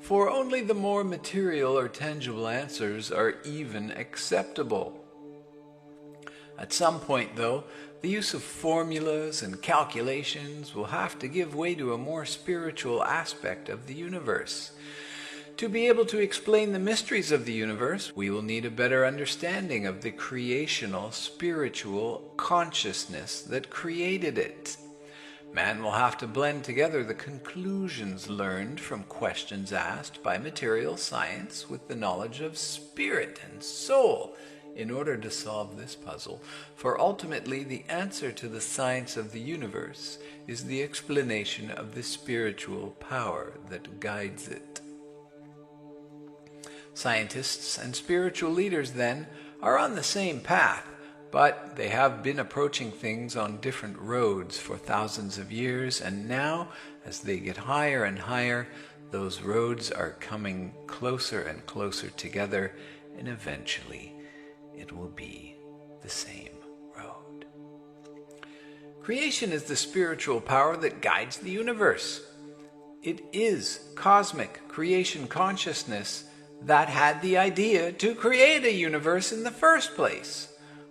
for only the more material or tangible answers are even acceptable. At some point, though, the use of formulas and calculations will have to give way to a more spiritual aspect of the universe. To be able to explain the mysteries of the universe, we will need a better understanding of the creational spiritual consciousness that created it. Man will have to blend together the conclusions learned from questions asked by material science with the knowledge of spirit and soul in order to solve this puzzle, for ultimately the answer to the science of the universe is the explanation of the spiritual power that guides it. Scientists and spiritual leaders, then, are on the same path, but they have been approaching things on different roads for thousands of years, and now, as they get higher and higher, those roads are coming closer and closer together, and eventually it will be the same road. Creation is the spiritual power that guides the universe. It is cosmic creation consciousness that had the idea to create a universe in the first place.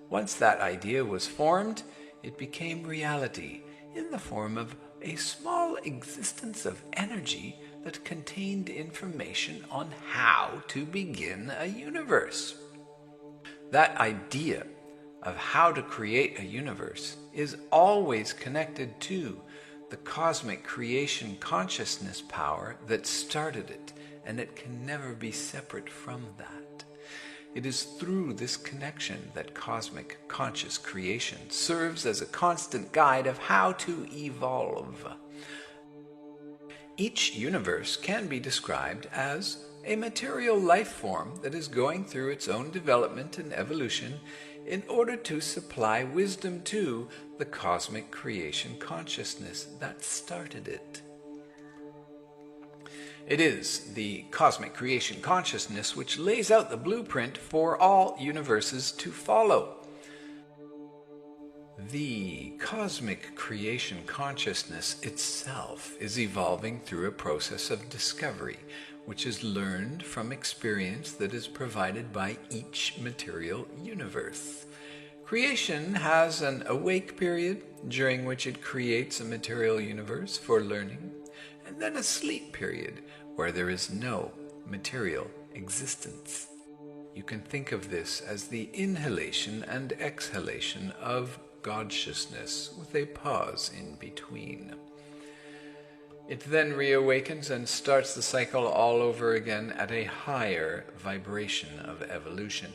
Once that idea was formed, it became reality in the form of a small existence of energy that contained information on how to begin a universe. That idea of how to create a universe is always connected to the cosmic creation consciousness power that started it, and it can never be separate from that. It is through this connection that cosmic conscious creation serves as a constant guide of how to evolve. Each universe can be described as a material life form that is going through its own development and evolution in order to supply wisdom to the cosmic creation consciousness that started it. It is the cosmic creation consciousness which lays out the blueprint for all universes to follow. The cosmic creation consciousness itself is evolving through a process of discovery, which is learned from experience that is provided by each material universe. Creation has an awake period, during which it creates a material universe for learning, and then a sleep period, where there is no material existence. You can think of this as the inhalation and exhalation of Godsciousness, with a pause in between. It then reawakens and starts the cycle all over again at a higher vibration of evolution.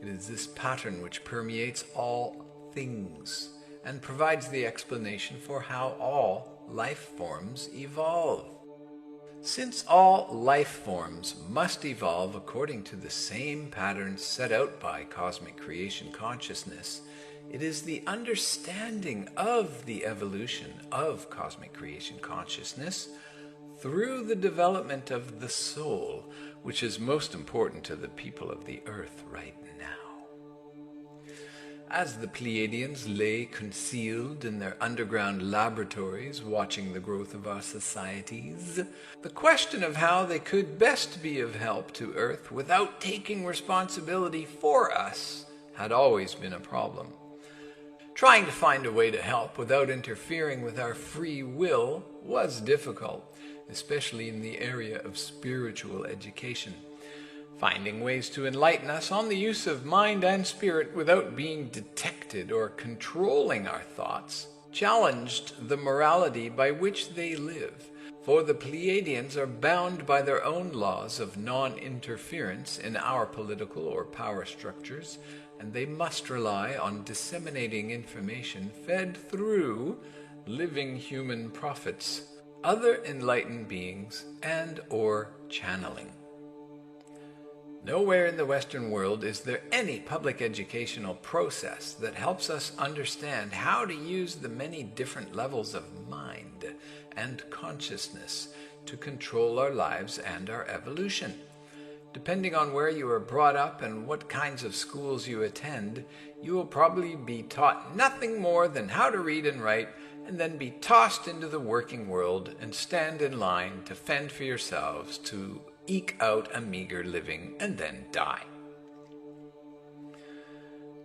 It is this pattern which permeates all things and provides the explanation for how all life forms evolve. Since all life forms must evolve according to the same pattern set out by cosmic creation consciousness, it is the understanding of the evolution of cosmic creation consciousness through the development of the soul, which is most important to the people of the earth right now. As the Pleadians lay concealed in their underground laboratories watching the growth of our societies, the question of how they could best be of help to Earth without taking responsibility for us had always been a problem. Trying to find a way to help without interfering with our free will was difficult, especially in the area of spiritual education. Finding ways to enlighten us on the use of mind and spirit without being detected or controlling our thoughts challenged the morality by which they live, for the Pleiadians are bound by their own laws of non-interference in our political or power structures, and they must rely on disseminating information fed through living human prophets, other enlightened beings, and or channeling. Nowhere in the Western world is there any public educational process that helps us understand how to use the many different levels of mind and consciousness to control our lives and our evolution. Depending on where you are brought up and what kinds of schools you attend, you will probably be taught nothing more than how to read and write, and then be tossed into the working world and stand in line to fend for yourselves, to eke out a meager living, and then die.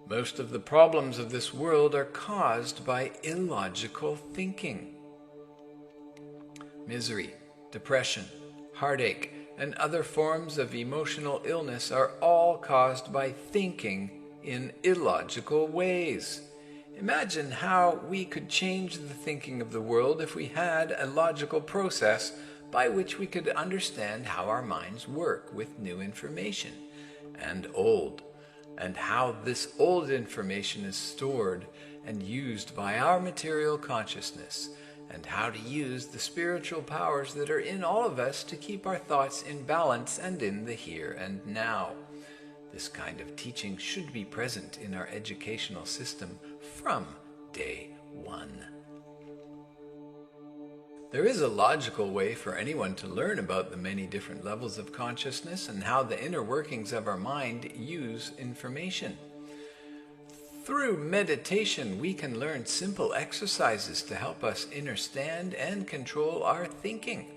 Most of the problems of this world are caused by illogical thinking. Misery, depression, heartache, and other forms of emotional illness are all caused by thinking in illogical ways. Imagine how we could change the thinking of the world if we had a logical process by which we could understand how our minds work with new information and old, and how this old information is stored and used by our material consciousness, and how to use the spiritual powers that are in all of us to keep our thoughts in balance and in the here and now. This kind of teaching should be present in our educational system from day one. There is a logical way for anyone to learn about the many different levels of consciousness and how the inner workings of our mind use information. Through meditation, we can learn simple exercises to help us understand and control our thinking.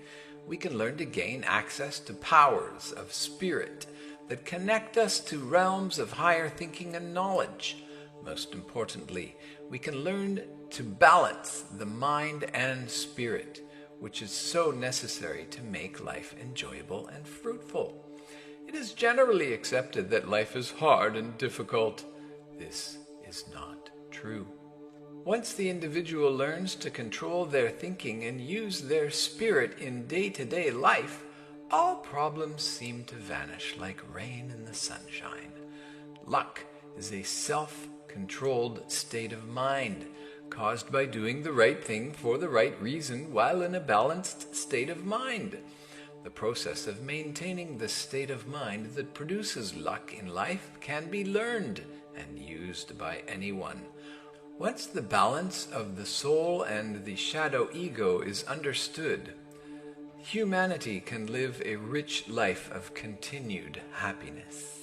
we can learn to gain access to powers of spirit that connect us to realms of higher thinking and knowledge. Most importantly, we can learn to balance the mind and spirit, which is so necessary to make life enjoyable and fruitful. It is generally accepted that life is hard and difficult. This is not true. Once the individual learns to control their thinking and use their spirit in day-to-day life, all problems seem to vanish like rain in the sunshine. Luck is a self-controlled state of mind, caused by doing the right thing for the right reason while in a balanced state of mind. The process of maintaining the state of mind that produces luck in life can be learned and used by anyone. Once the balance of the soul and the shadow ego is understood, humanity can live a rich life of continued happiness.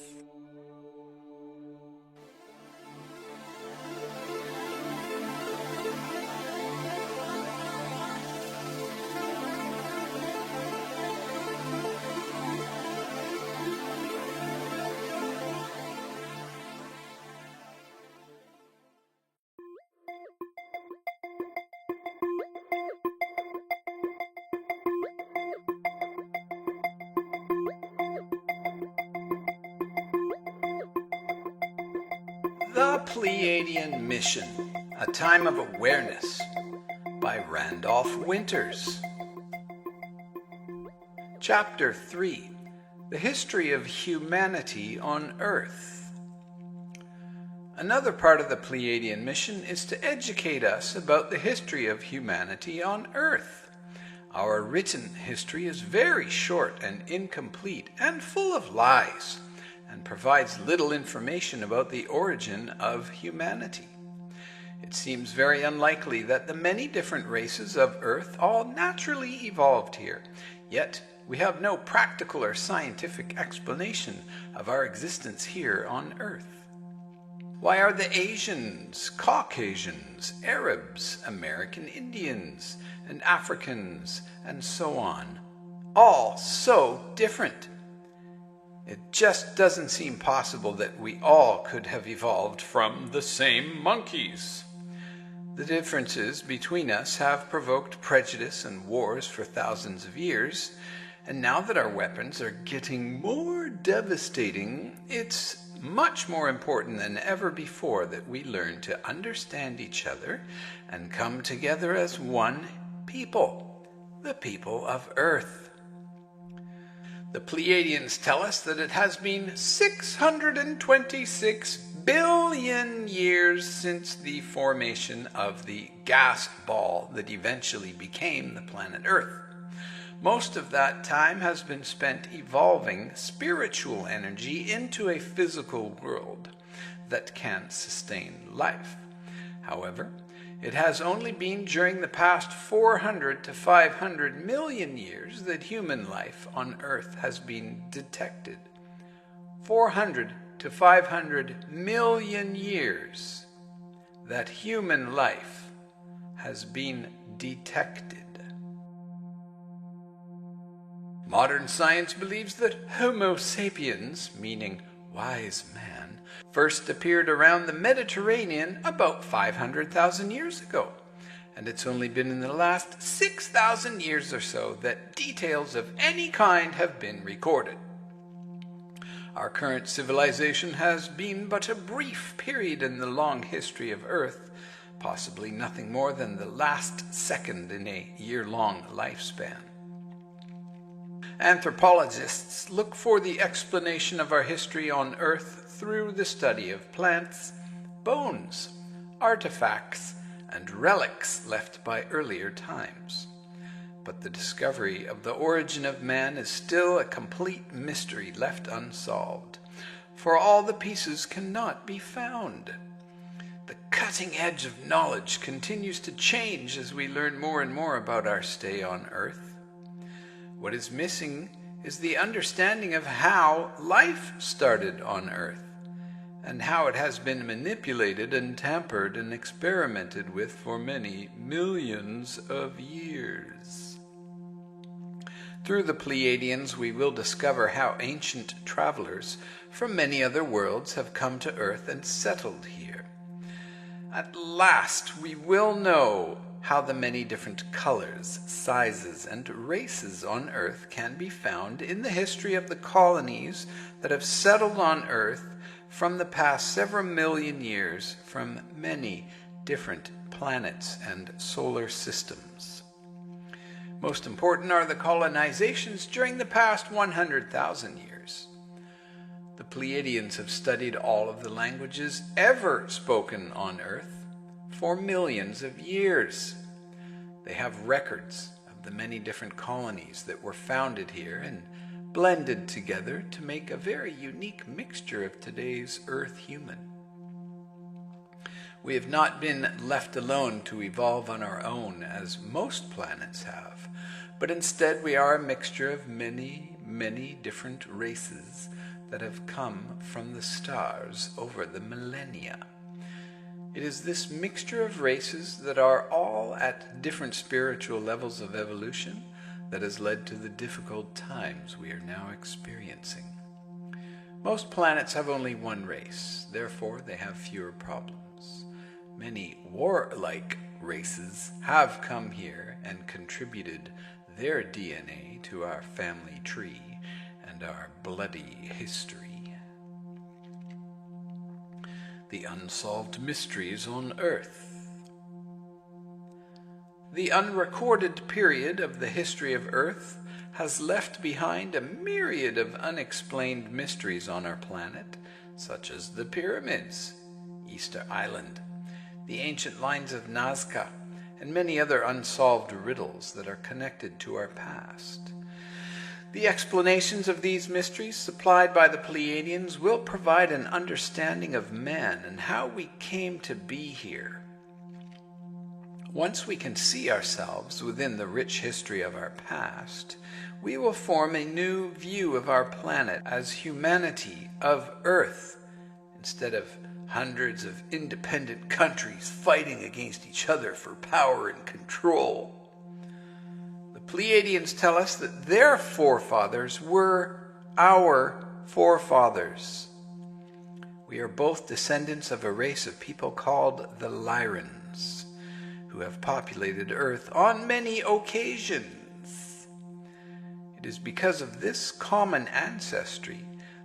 The Pleadian Mission, A Time of Awareness by Randolph Winters. Chapter 3, The History of Humanity on Earth. Another part of the Pleadian mission is to educate us about the history of humanity on Earth. Our written history is very short and incomplete and full of lies, and provides little information about the origin of humanity. It seems very unlikely that the many different races of Earth all naturally evolved here, yet we have no practical or scientific explanation of our existence here on Earth. Why are the Asians, Caucasians, Arabs, American Indians, and Africans, and so on, all so different? It just doesn't seem possible that we all could have evolved from the same monkeys. The differences between us have provoked prejudice and wars for thousands of years, and now that our weapons are getting more devastating, it's much more important than ever before that we learn to understand each other and come together as one people, the people of Earth. The Pleiadians tell us that it has been 626 billion years since the formation of the gas ball that eventually became the planet Earth. Most of that time has been spent evolving spiritual energy into a physical world that can sustain life. However, it has only been during the past 400 to 500 million years that human life on Earth has been detected. 400 to 500 million years that human life has been detected. Modern science believes that Homo sapiens, meaning wise man, first appeared around the Mediterranean about 500,000 years ago, and it's only been in the last 6,000 years or so that details of any kind have been recorded. Our current civilization has been but a brief period in the long history of Earth, possibly nothing more than the last second in a year-long lifespan. Anthropologists look for the explanation of our history on Earth through the study of plants, bones, artifacts, and relics left by earlier times. But the discovery of the origin of man is still a complete mystery left unsolved, for all the pieces cannot be found. The cutting edge of knowledge continues to change as we learn more and more about our stay on Earth. What is missing is the understanding of how life started on Earth, and how it has been manipulated and tampered and experimented with for many millions of years. Through the Pleiadians, we will discover how ancient travelers from many other worlds have come to Earth and settled here. At last, we will know how the many different colors, sizes, and races on Earth can be found in the history of the colonies that have settled on Earth from the past several million years from many different planets and solar systems. Most important are the colonizations during the past 100,000 years. The Pleiadians have studied all of the languages ever spoken on Earth for millions of years. They have records of the many different colonies that were founded here and blended together to make a very unique mixture of today's Earth human. We have not been left alone to evolve on our own as most planets have, but instead we are a mixture of many, many different races that have come from the stars over the millennia. It is this mixture of races that are all at different spiritual levels of evolution that has led to the difficult times we are now experiencing. Most planets have only one race, therefore they have fewer problems. Many warlike races have come here and contributed their DNA to our family tree and our bloody history. The unsolved mysteries on Earth. The unrecorded period of the history of Earth has left behind a myriad of unexplained mysteries on our planet, such as the pyramids, Easter Island, the ancient lines of Nazca, and many other unsolved riddles that are connected to our past. The explanations of these mysteries supplied by the Pleiadians will provide an understanding of man and how we came to be here. Once we can see ourselves within the rich history of our past, we will form a new view of our planet as humanity of Earth, instead of hundreds of independent countries fighting against each other for power and control. The Pleiadians tell us that their forefathers were our forefathers. We are both descendants of a race of people called the Lyrans, who have populated Earth on many occasions. It is because of this common ancestry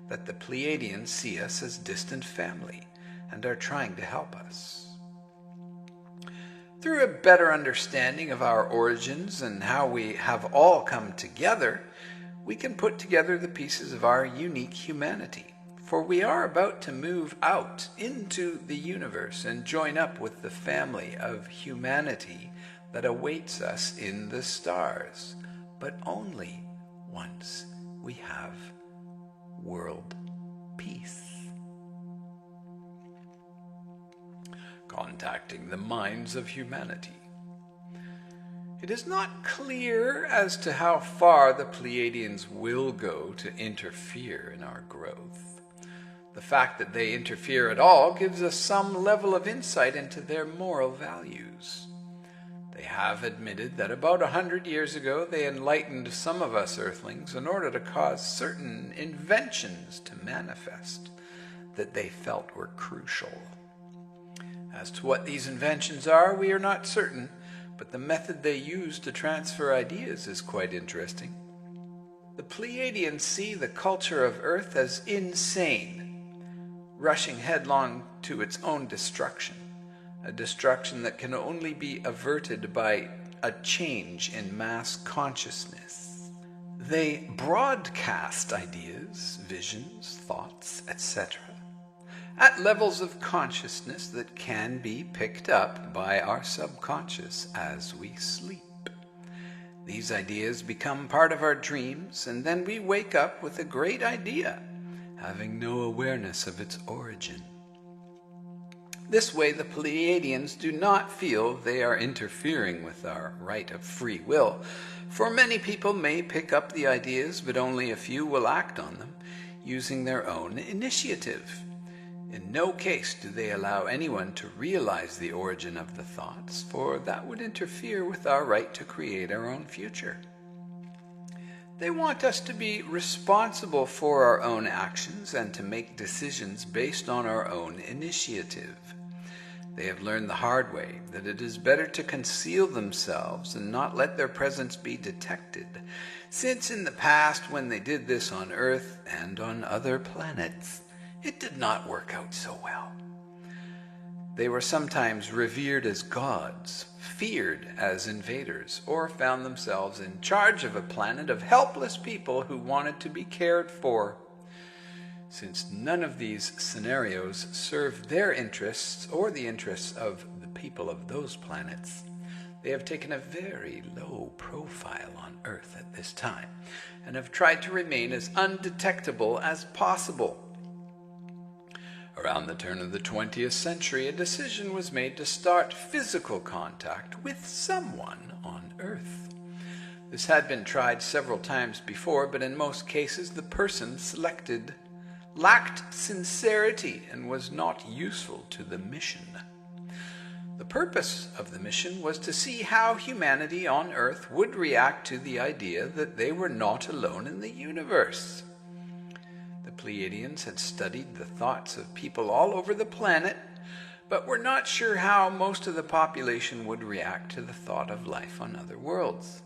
that the Pleiadians see us as distant family and are trying to help us. Through a better understanding of our origins and how we have all come together, we can put together the pieces of our unique humanity. For we are about to move out into the universe and join up with the family of humanity that awaits us in the stars, but only once we have world peace. Contacting the minds of humanity. It is not clear as to how far the Pleiadians will go to interfere in our growth. The fact that they interfere at all gives us some level of insight into their moral values. They have admitted that about 100 years ago they enlightened some of us Earthlings in order to cause certain inventions to manifest that they felt were crucial. As to what these inventions are, we are not certain, but the method they use to transfer ideas is quite interesting. The Pleiadians see the culture of Earth as insane, rushing headlong to its own destruction, a destruction that can only be averted by a change in mass consciousness. They broadcast ideas, visions, thoughts, etc., at levels of consciousness that can be picked up by our subconscious as we sleep. These ideas become part of our dreams, and then we wake up with a great idea, having no awareness of its origin. This way, the Pleiadians do not feel they are interfering with our right of free will, for many people may pick up the ideas, but only a few will act on them, using their own initiative. In no case do they allow anyone to realize the origin of the thoughts, for that would interfere with our right to create our own future. They want us to be responsible for our own actions and to make decisions based on our own initiative. They have learned the hard way that it is better to conceal themselves and not let their presence be detected, since in the past when they did this on Earth and on other planets, it did not work out so well. They were sometimes revered as gods, feared as invaders, or found themselves in charge of a planet of helpless people who wanted to be cared for. Since none of these scenarios served their interests or the interests of the people of those planets, they have taken a very low profile on Earth at this time and have tried to remain as undetectable as possible. Around the turn of the 20th century, a decision was made to start physical contact with someone on Earth. This had been tried several times before, but in most cases the person selected lacked sincerity and was not useful to the mission. The purpose of the mission was to see how humanity on Earth would react to the idea that they were not alone in the universe. The Pleiadians had studied the thoughts of people all over the planet, but were not sure how most of the population would react to the thought of life on other worlds.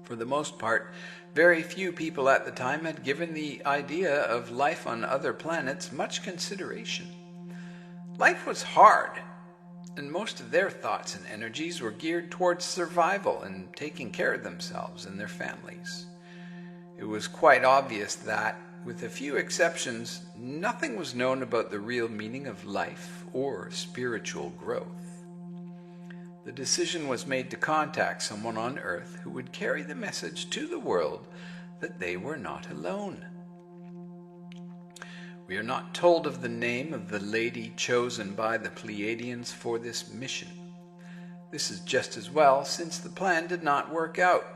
For the most part, very few people at the time had given the idea of life on other planets much consideration. Life was hard, and most of their thoughts and energies were geared towards survival and taking care of themselves and their families. It was quite obvious that, with a few exceptions, nothing was known about the real meaning of life or spiritual growth. The decision was made to contact someone on Earth who would carry the message to the world that they were not alone. We are not told of the name of the lady chosen by the Pleiadians for this mission. This is just as well, since the plan did not work out.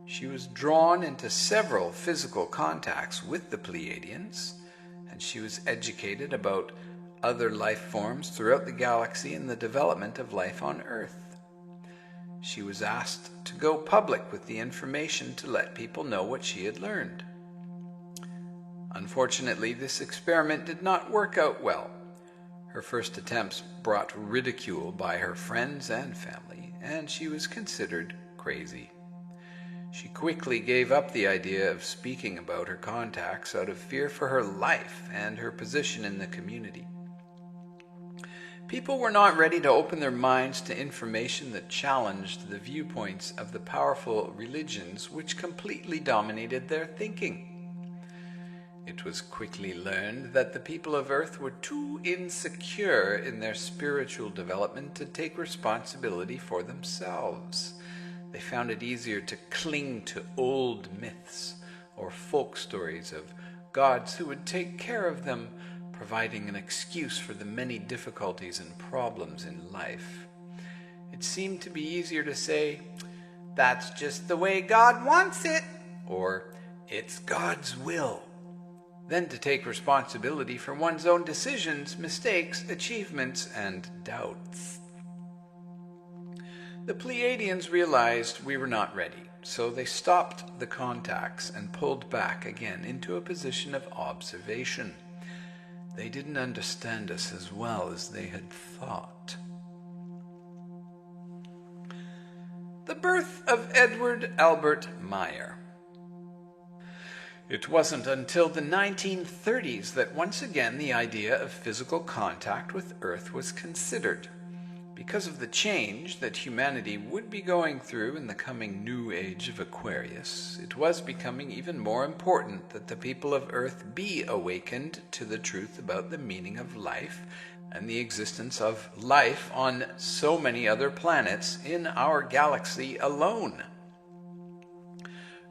She was drawn into several physical contacts with the Pleiadians, and she was educated about other life forms throughout the galaxy and the development of life on Earth. She was asked to go public with the information to let people know what she had learned. Unfortunately, this experiment did not work out well. Her first attempts brought ridicule by her friends and family, and she was considered crazy. She quickly gave up the idea of speaking about her contacts out of fear for her life and her position in the community. People were not ready to open their minds to information that challenged the viewpoints of the powerful religions which completely dominated their thinking. It was quickly learned that the people of Earth were too insecure in their spiritual development to take responsibility for themselves. They found it easier to cling to old myths or folk stories of gods who would take care of them, providing an excuse for the many difficulties and problems in life. It seemed to be easier to say, "That's just the way God wants it," or "It's God's will," than to take responsibility for one's own decisions, mistakes, achievements, and doubts. The Pleiadians realized we were not ready, so they stopped the contacts and pulled back again into a position of observation. They didn't understand us as well as they had thought. The birth of Edward Albert Meier. It wasn't until the 1930s that once again the idea of physical contact with Earth was considered. Because of the change that humanity would be going through in the coming new age of Aquarius, it was becoming even more important that the people of Earth be awakened to the truth about the meaning of life and the existence of life on so many other planets in our galaxy alone.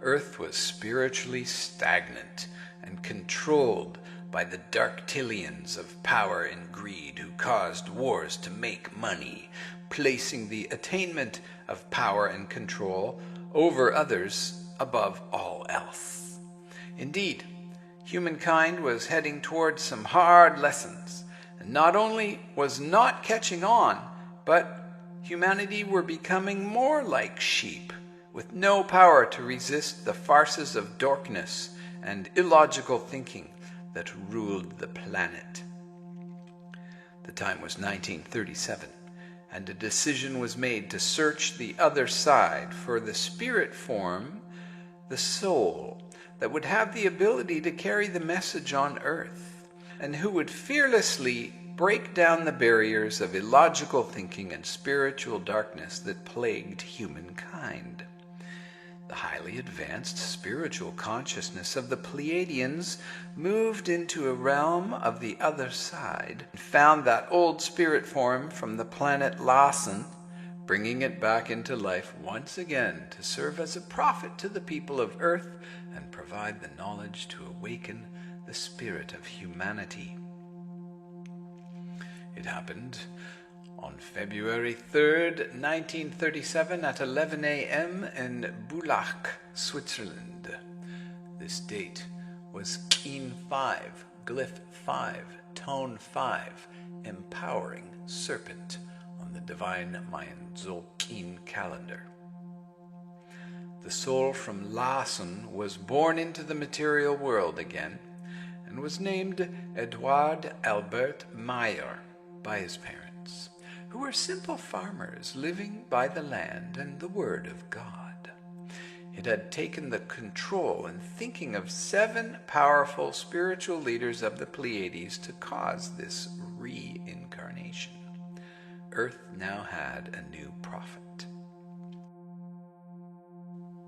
Earth was spiritually stagnant and controlled by the Darktilians of power and greed who caused wars to make money, placing the attainment of power and control over others above all else. Indeed, humankind was heading towards some hard lessons, and not only was not catching on, but humanity were becoming more like sheep, with no power to resist the farces of darkness and illogical thinking that ruled the planet. The time was 1937, and a decision was made to search the other side for the spirit form, the soul, that would have the ability to carry the message on Earth, and who would fearlessly break down the barriers of illogical thinking and spiritual darkness that plagued humankind. The highly advanced spiritual consciousness of the Pleadians moved into a realm of the other side and found that old spirit form from the planet Lassen, bringing it back into life once again to serve as a prophet to the people of Earth and provide the knowledge to awaken the spirit of humanity. It happened on February 3rd, 1937 at 11 a.m. in Bulach, Switzerland. This date was Keen 5, Glyph 5, Tone 5, Empowering Serpent on the Divine Mayan Tzolk'in calendar. The soul from Lassen was born into the material world again and was named Eduard Albert Meier by his parents, who were simple farmers living by the land and the Word of God. It had taken the control and thinking of 7 powerful spiritual leaders of the Pleiades to cause this reincarnation. Earth now had a new prophet.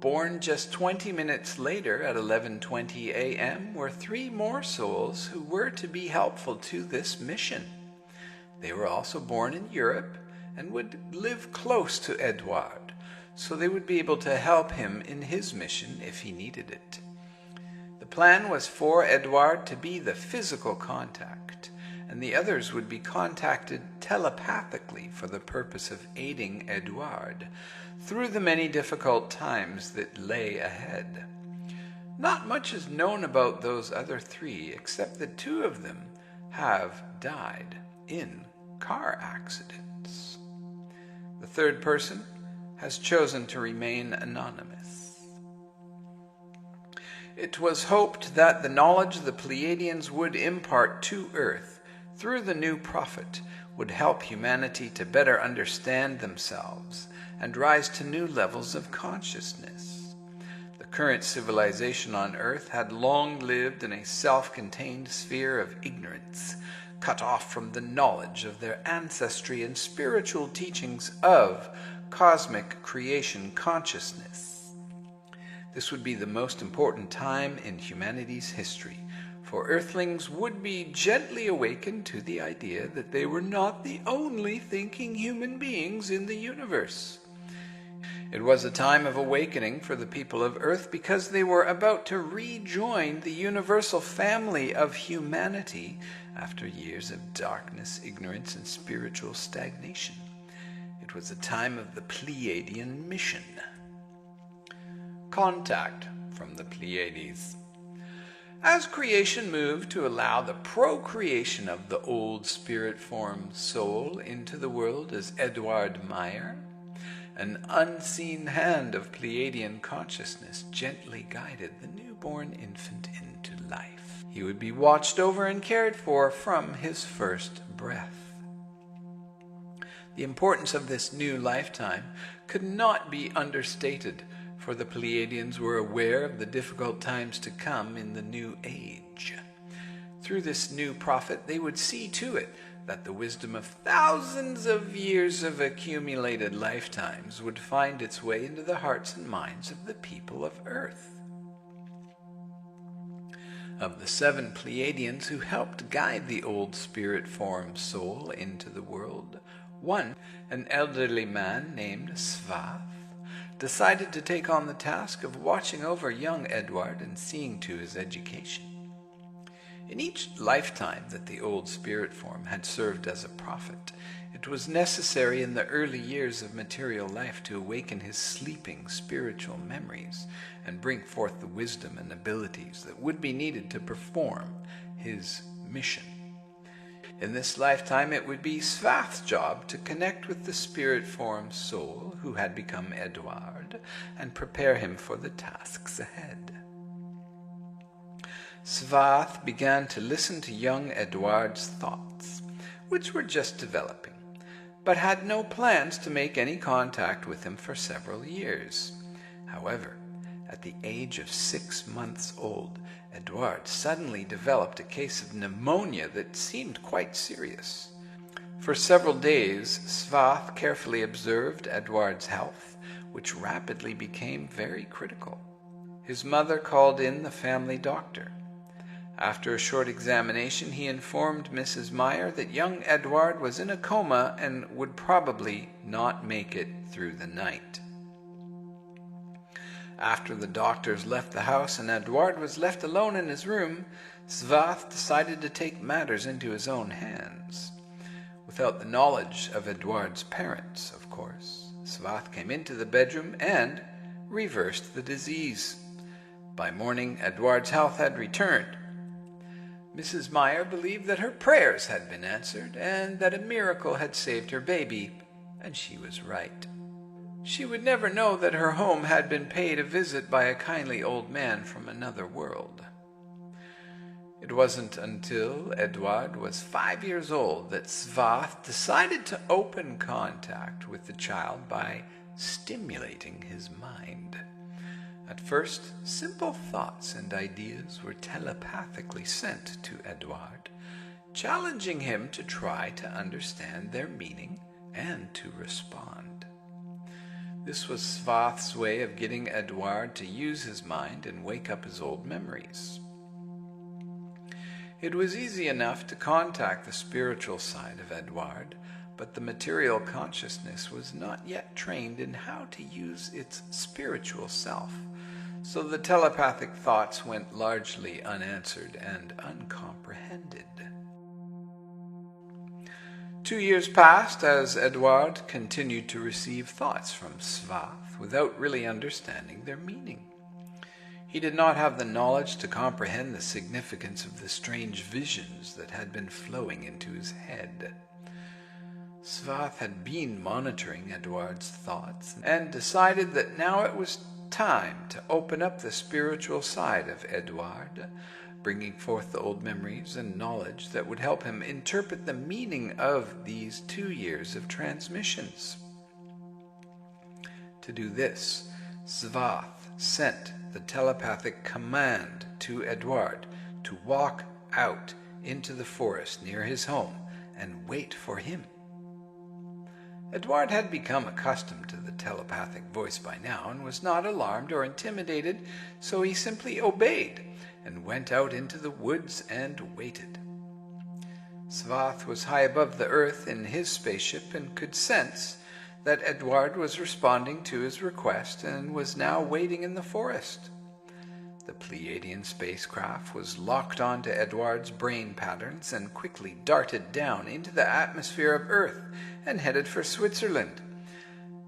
Born just 20 minutes later at 11:20 a.m. were 3 more souls who were to be helpful to this mission. They were also born in Europe and would live close to Eduard, so they would be able to help him in his mission if he needed it. The plan was for Eduard to be the physical contact, and the others would be contacted telepathically for the purpose of aiding Eduard through the many difficult times that lay ahead. Not much is known about those other 3, except that 2 of them have died in car accidents. The 3rd person has chosen to remain anonymous. It was hoped that the knowledge the Pleiadians would impart to Earth through the new prophet would help humanity to better understand themselves and rise to new levels of consciousness. The current civilization on Earth had long lived in a self-contained sphere of ignorance, cut off from the knowledge of their ancestry and spiritual teachings of cosmic creation consciousness. This would be the most important time in humanity's history, for Earthlings would be gently awakened to the idea that they were not the only thinking human beings in the universe. It was a time of awakening for the people of Earth because they were about to rejoin the universal family of humanity after years of darkness, ignorance, and spiritual stagnation. It was a time of the Pleadian mission. Contact from the Pleiades. As creation moved to allow the procreation of the old spirit-formed soul into the world as Eduard Meier, an unseen hand of Pleiadian consciousness gently guided the newborn infant into life. He would be watched over and cared for from his first breath. The importance of this new lifetime could not be understated, for the Pleiadians were aware of the difficult times to come in the new age. Through this new prophet, they would see to it that the wisdom of thousands of years of accumulated lifetimes would find its way into the hearts and minds of the people of Earth. Of the 7 Pleiadians who helped guide the old spirit-formed soul into the world, one, an elderly man named Svath, decided to take on the task of watching over young Eduard and seeing to his education. In each lifetime that the old spirit form had served as a prophet, it was necessary in the early years of material life to awaken his sleeping spiritual memories and bring forth the wisdom and abilities that would be needed to perform his mission. In this lifetime, it would be Svath's job to connect with the spirit-form soul who had become Edward and prepare him for the tasks ahead. Svath began to listen to young Edward's thoughts, which were just developing, but had no plans to make any contact with him for several years. However, at the age of 6 months old, Edward suddenly developed a case of pneumonia that seemed quite serious. For several days, Svath carefully observed Edward's health, which rapidly became very critical. His mother called in the family doctor. After a short examination, he informed Mrs. Meier that young Edward was in a coma and would probably not make it through the night. After the doctors left the house and Edward was left alone in his room, Svath decided to take matters into his own hands. Without the knowledge of Edward's parents, of course, Svath came into the bedroom and reversed the disease. By morning, Edward's health had returned. Mrs. Meier believed that her prayers had been answered and that a miracle had saved her baby, and she was right. She would never know that her home had been paid a visit by a kindly old man from another world. It wasn't until Edward was 5 years old that Svath decided to open contact with the child by stimulating his mind. At first, simple thoughts and ideas were telepathically sent to Edward, challenging him to try to understand their meaning and to respond. This was Svath's way of getting Edward to use his mind and wake up his old memories. It was easy enough to contact the spiritual side of Edward, but the material consciousness was not yet trained in how to use its spiritual self, so the telepathic thoughts went largely unanswered and uncomprehended. 2 years passed as Edward continued to receive thoughts from Svath without really understanding their meaning. He did not have the knowledge to comprehend the significance of the strange visions that had been flowing into his head. Svath had been monitoring Edward's thoughts and decided that now it was time to open up the spiritual side of Edward, bringing forth the old memories and knowledge that would help him interpret the meaning of these 2 years of transmissions. To do this, Svath sent the telepathic command to Edward to walk out into the forest near his home and wait for him. Edward had become accustomed to the telepathic voice by now and was not alarmed or intimidated, so he simply obeyed and went out into the woods and waited. Svath was high above the earth in his spaceship and could sense that Edward was responding to his request and was now waiting in the forest. The Pleadian spacecraft was locked onto Edward's brain patterns and quickly darted down into the atmosphere of Earth and headed for Switzerland.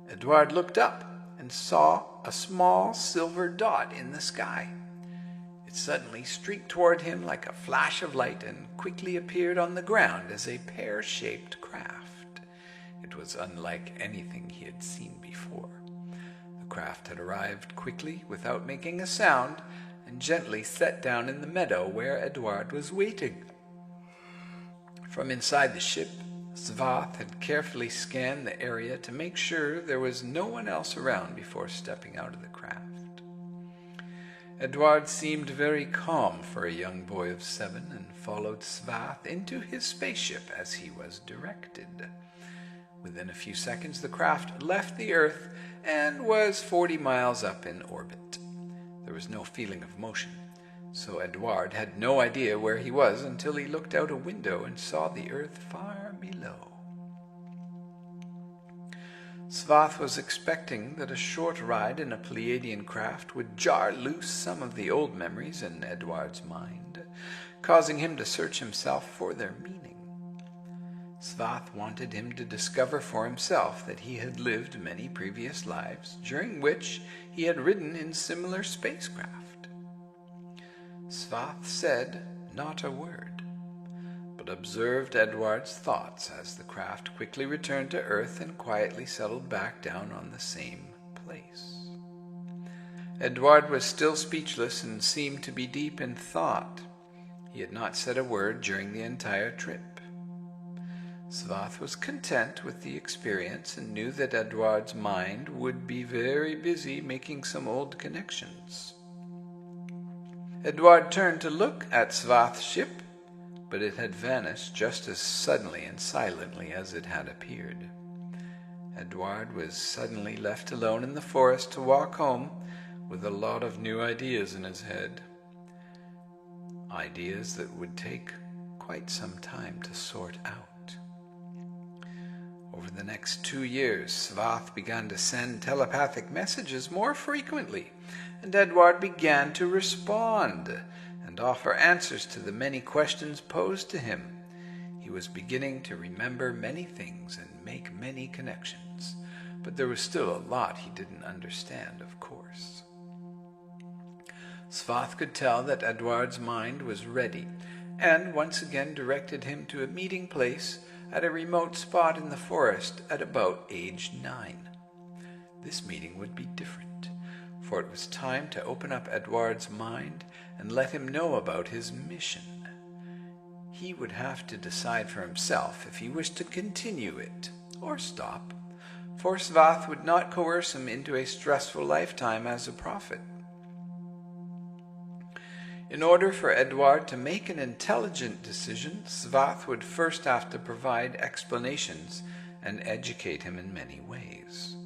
Edward looked up and saw a small silver dot in the sky. It suddenly streaked toward him like a flash of light and quickly appeared on the ground as a pear-shaped craft. It was unlike anything he had seen before. The craft had arrived quickly without making a sound and gently set down in the meadow where Edward was waiting. From inside the ship, Svath had carefully scanned the area to make sure there was no one else around before stepping out of the craft. Edward seemed very calm for a young boy of 7 and followed Svath into his spaceship as he was directed. Within a few seconds, the craft left the Earth and was 40 miles up in orbit. There was no feeling of motion, so Edward had no idea where he was until he looked out a window and saw the Earth far below. Svath was expecting that a short ride in a Pleadian craft would jar loose some of the old memories in Edward's mind, causing him to search himself for their meaning. Svath wanted him to discover for himself that he had lived many previous lives, during which he had ridden in similar spacecraft. Svath said not a word, but observed Edward's thoughts as the craft quickly returned to Earth and quietly settled back down on the same place. Edward was still speechless and seemed to be deep in thought. He had not said a word during the entire trip. Svath was content with the experience and knew that Edward's mind would be very busy making some old connections. Edward turned to look at Svath's ship, but it had vanished just as suddenly and silently as it had appeared. Edward was suddenly left alone in the forest to walk home with a lot of new ideas in his head. Ideas that would take quite some time to sort out. Over the next 2 years, Svath began to send telepathic messages more frequently, and Edward began to respond and offer answers to the many questions posed to him. He was beginning to remember many things and make many connections, but there was still a lot he didn't understand, of course. Svath could tell that Edward's mind was ready, and once again directed him to a meeting place at a remote spot in the forest at about age 9. This meeting would be different, for it was time to open up Edward's mind and let him know about his mission. He would have to decide for himself if he wished to continue it or stop, for Svath would not coerce him into a stressful lifetime as a prophet. In order for Edward to make an intelligent decision, Svath would first have to provide explanations and educate him in many ways.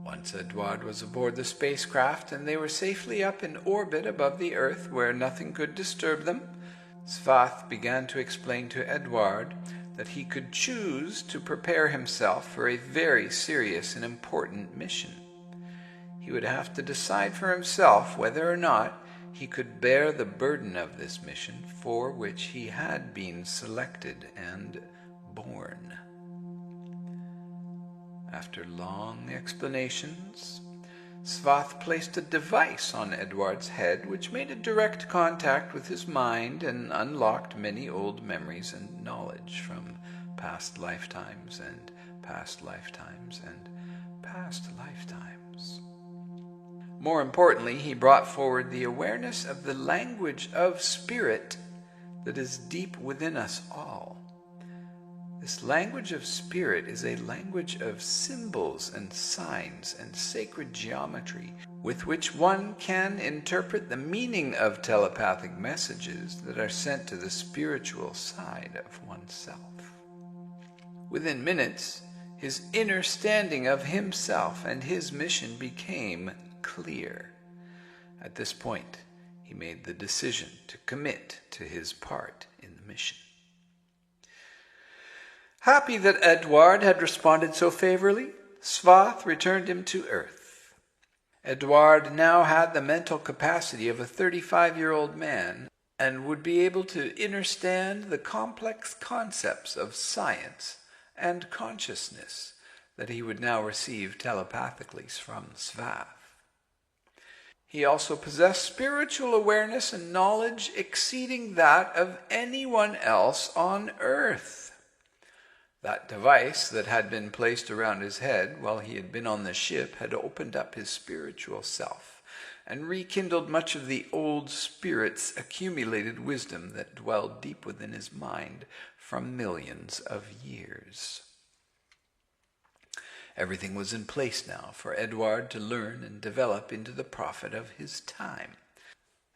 Once Edward was aboard the spacecraft and they were safely up in orbit above the Earth where nothing could disturb them, Svath began to explain to Edward that he could choose to prepare himself for a very serious and important mission. He would have to decide for himself whether or not he could bear the burden of this mission for which he had been selected and born. After long explanations, Svath placed a device on Edward's head which made a direct contact with his mind and unlocked many old memories and knowledge from past lifetimes and past lifetimes and past lifetimes. More importantly, he brought forward the awareness of the language of spirit that is deep within us all. This language of spirit is a language of symbols and signs and sacred geometry with which one can interpret the meaning of telepathic messages that are sent to the spiritual side of oneself. Within minutes, his inner standing of himself and his mission became clear. At this point, he made the decision to commit to his part in the mission. Happy that Edward had responded so favorably, Svath returned him to Earth. Edward now had the mental capacity of a 35-year-old man and would be able to understand the complex concepts of science and consciousness that he would now receive telepathically from Svath. He also possessed spiritual awareness and knowledge exceeding that of anyone else on Earth. That device that had been placed around his head while he had been on the ship had opened up his spiritual self and rekindled much of the old spirit's accumulated wisdom that dwelled deep within his mind from millions of years. Everything was in place now for Edward to learn and develop into the prophet of his time.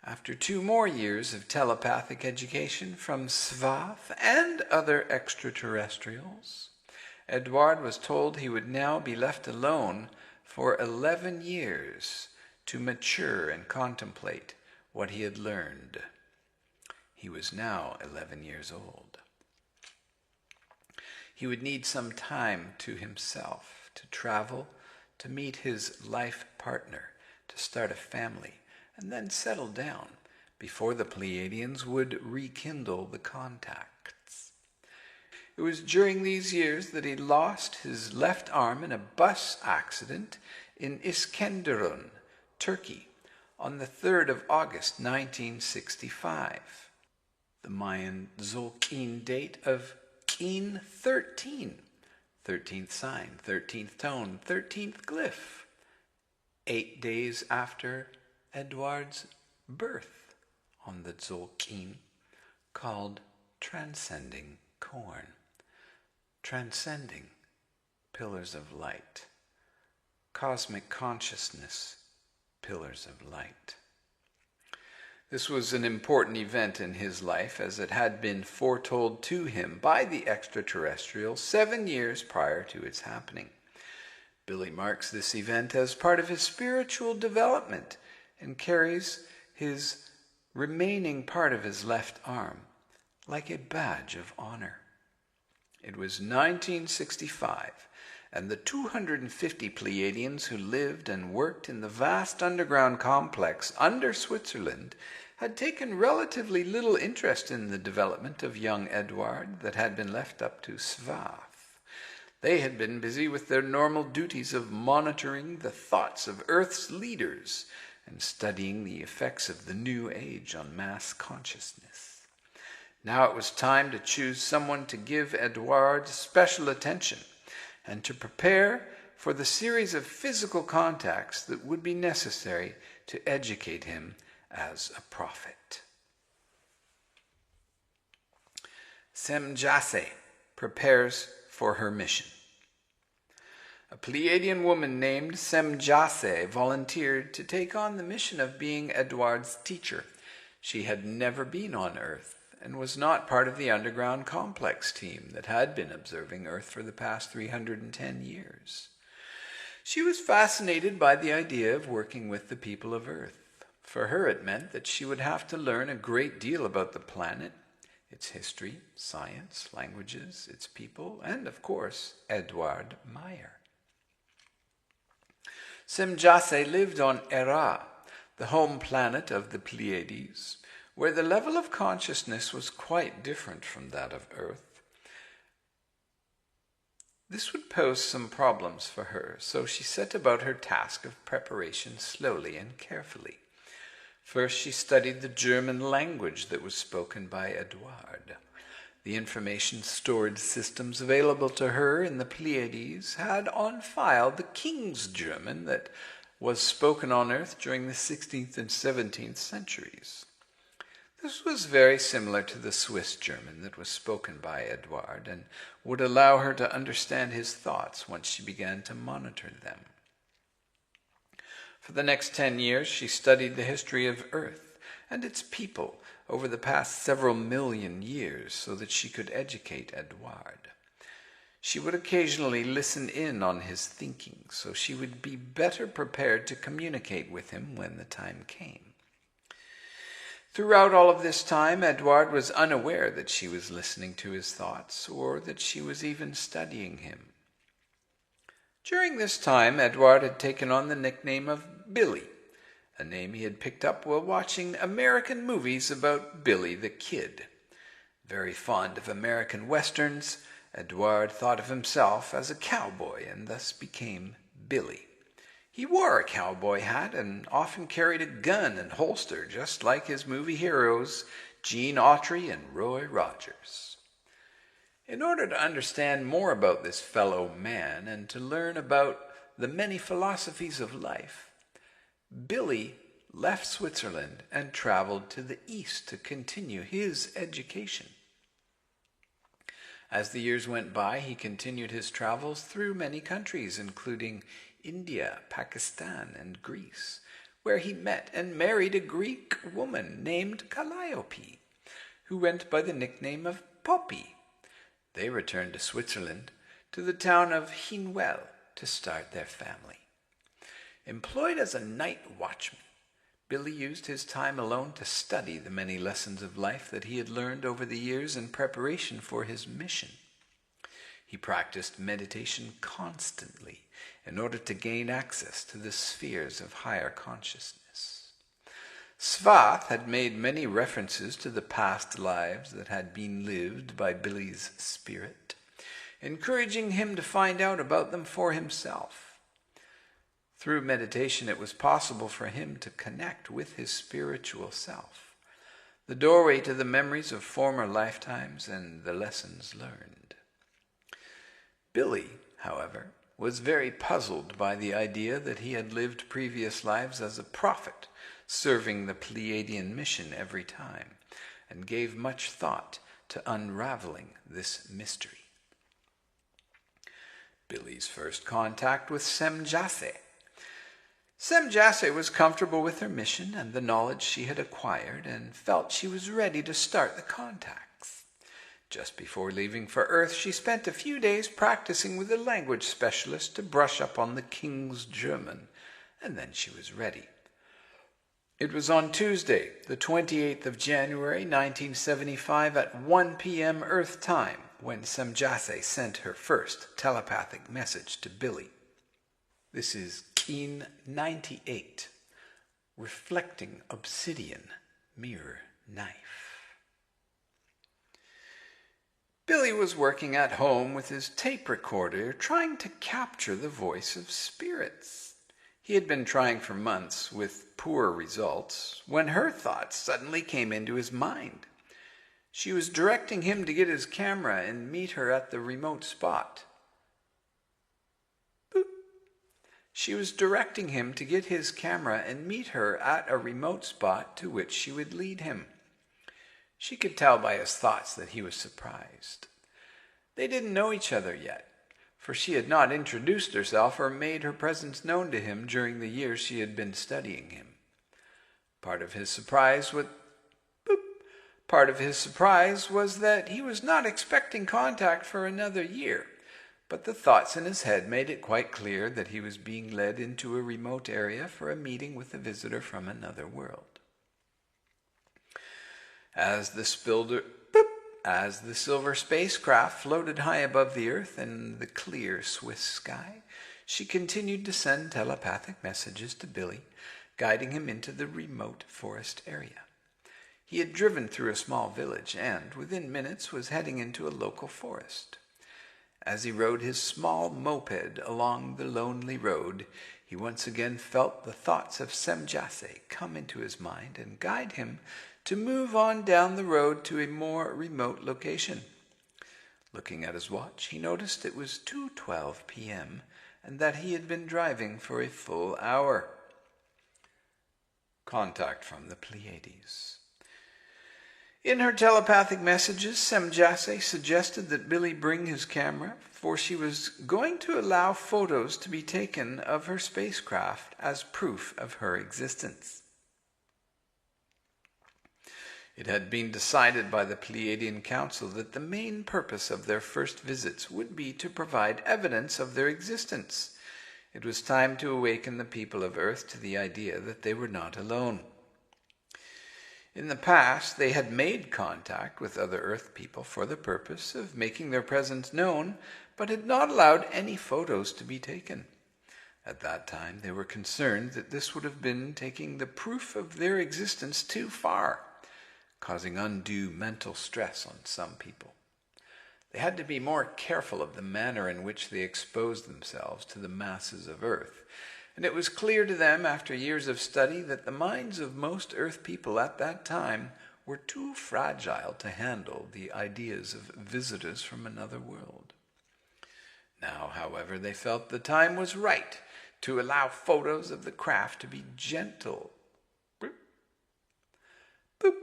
After 2 more years of telepathic education from Svath and other extraterrestrials, Edward was told he would now be left alone for 11 years to mature and contemplate what he had learned. He was now 11 years old. He would need some time to himself, to travel, to meet his life partner, to start a family, and then settle down before the Pleadians would rekindle the contacts. It was during these years that he lost his left arm in a bus accident in Iskenderun, Turkey, on the 3rd of August 1965. the Mayan Tzolk'in date of K'in 13, 13th sign, 13th tone, 13th glyph, 8 days after Edward's birth on the Tzolk'in, called Transcending Corn. Transcending pillars of light. Cosmic consciousness, pillars of light. This was an important event in his life, as it had been foretold to him by the extraterrestrials 7 years prior to its happening. Billy marks this event as part of his spiritual development and carries his remaining part of his left arm like a badge of honor. It was 1965, and the 250 Pleiadians who lived and worked in the vast underground complex under Switzerland had taken relatively little interest in the development of young Edward that had been left up to Svath. They had been busy with their normal duties of monitoring the thoughts of Earth's leaders and studying the effects of the new age on mass consciousness. Now it was time to choose someone to give Edward special attention and to prepare for the series of physical contacts that would be necessary to educate him as a prophet. Semjase prepares for her mission. A Pleiadian woman named Semjase volunteered to take on the mission of being Edward's teacher. She had never been on Earth and was not part of the underground complex team that had been observing Earth for the past 310 years. She was fascinated by the idea of working with the people of Earth. For her, it meant that she would have to learn a great deal about the planet, its history, science, languages, its people, and, of course, Edward Meier. Semjase lived on Era, the home planet of the Pleiades, where the level of consciousness was quite different from that of Earth. This would pose some problems for her, so she set about her task of preparation slowly and carefully. First, she studied the German language that was spoken by Edward. The information storage systems available to her in the Pleiades had on file the King's German that was spoken on Earth during the 16th and 17th centuries. This was very similar to the Swiss German that was spoken by Edward and would allow her to understand his thoughts once she began to monitor them. For the next 10 years, she studied the history of Earth and its people over the past several million years so that she could educate Edward. She would occasionally listen in on his thinking so she would be better prepared to communicate with him when the time came. Throughout all of this time, Edward was unaware that she was listening to his thoughts or that she was even studying him. During this time, Edward had taken on the nickname of Billy, a name he had picked up while watching American movies about Billy the Kid. Very fond of American westerns, Edward thought of himself as a cowboy and thus became Billy. He wore a cowboy hat and often carried a gun and holster, just like his movie heroes, Gene Autry and Roy Rogers. In order to understand more about this fellow man and to learn about the many philosophies of life, Billy left Switzerland and traveled to the east to continue his education. As the years went by, he continued his travels through many countries, including India, Pakistan, and Greece, where he met and married a Greek woman named Calliope, who went by the nickname of Poppy. They returned to Switzerland, to the town of Hinwell, to start their family. Employed as a night watchman, Billy used his time alone to study the many lessons of life that he had learned over the years in preparation for his mission. He practiced meditation constantly in order to gain access to the spheres of higher consciousness. Svath had made many references to the past lives that had been lived by Billy's spirit, encouraging him to find out about them for himself. Through meditation, it was possible for him to connect with his spiritual self. the doorway to the memories of former lifetimes and the lessons learned. Billy, however, was very puzzled by the idea that he had lived previous lives as a prophet, serving the Pleadian mission every time, and gave much thought to unraveling this mystery. Billy's first contact with Semjase. Semjase was comfortable with her mission and the knowledge she had acquired, and felt she was ready to start the contacts. Just before leaving for Earth, she spent a few days practicing with a language specialist to brush up on the King's German, and then she was ready. It was on Tuesday, the 28th of January, 1975, at 1 p.m. Earth time, when Semjase sent her first telepathic message to Billy. This is Keen 98, reflecting obsidian mirror knife. Billy was working at home with his tape recorder, trying to capture the voice of spirits. He had been trying for months with poor results when her thoughts suddenly came into his mind. She was directing him to get his camera and meet her at the remote spot. Boop. She was directing him to get his camera and meet her at a remote spot to which she would lead him. She could tell by his thoughts that he was surprised. They didn't know each other yet, for she had not introduced herself or made her presence known to him during the years she had been studying him. Part of his surprise was that he was not expecting contact for another year, but the thoughts in his head made it quite clear that he was being led into a remote area for a meeting with a visitor from another world. As the silver spacecraft floated high above the Earth in the clear Swiss sky, she continued to send telepathic messages to Billy, guiding him into the remote forest area. He had driven through a small village and, within minutes, was heading into a local forest. As he rode his small moped along the lonely road, he once again felt the thoughts of Semjase come into his mind and guide him to move on down the road to a more remote location. Looking at his watch, he noticed it was 2:12 p.m. and that he had been driving for a full hour. Contact from the Pleiades. In her telepathic messages, Semjase suggested that Billy bring his camera, for she was going to allow photos to be taken of her spacecraft as proof of her existence. It had been decided by the Pleadian Council that the main purpose of their first visits would be to provide evidence of their existence. It was time to awaken the people of Earth to the idea that they were not alone. In the past, they had made contact with other Earth people for the purpose of making their presence known, but had not allowed any photos to be taken. At that time, they were concerned that this would have been taking the proof of their existence too far, causing undue mental stress on some people. They had to be more careful of the manner in which they exposed themselves to the masses of Earth, and it was clear to them after years of study that the minds of most Earth people at that time were too fragile to handle the ideas of visitors from another world. Now, however, they felt the time was right to allow photos of the craft to be gentle. Boop. Boop.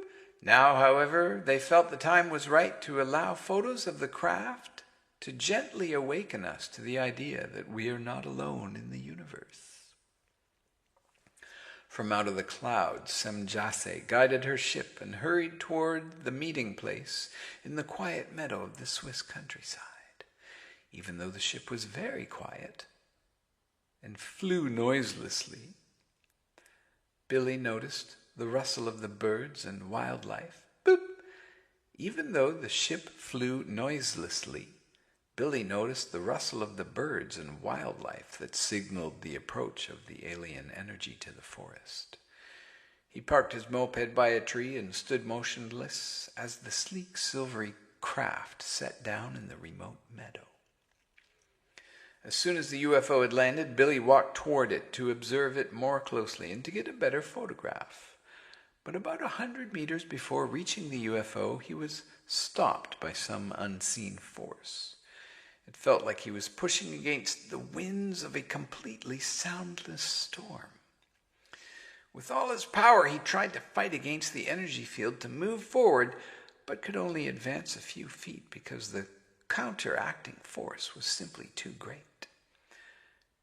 Now, however, they felt the time was right to allow photos of the craft to gently awaken us to the idea that we are not alone in the universe. From out of the clouds, Semjase guided her ship and hurried toward the meeting place in the quiet meadow of the Swiss countryside. Even though the ship was very quiet and flew noiselessly, Billy noticed the rustle of the birds and wildlife. Boop! Even though the ship flew noiselessly, Billy noticed the rustle of the birds and wildlife that signaled the approach of the alien energy to the forest. He parked his moped by a tree and stood motionless as the sleek silvery craft set down in the remote meadow. As soon as the UFO had landed, Billy walked toward it to observe it more closely and to get a better photograph. But about 100 meters before reaching the UFO, he was stopped by some unseen force. It felt like he was pushing against the winds of a completely soundless storm. With all his power, he tried to fight against the energy field to move forward, but could only advance a few feet because the counteracting force was simply too great.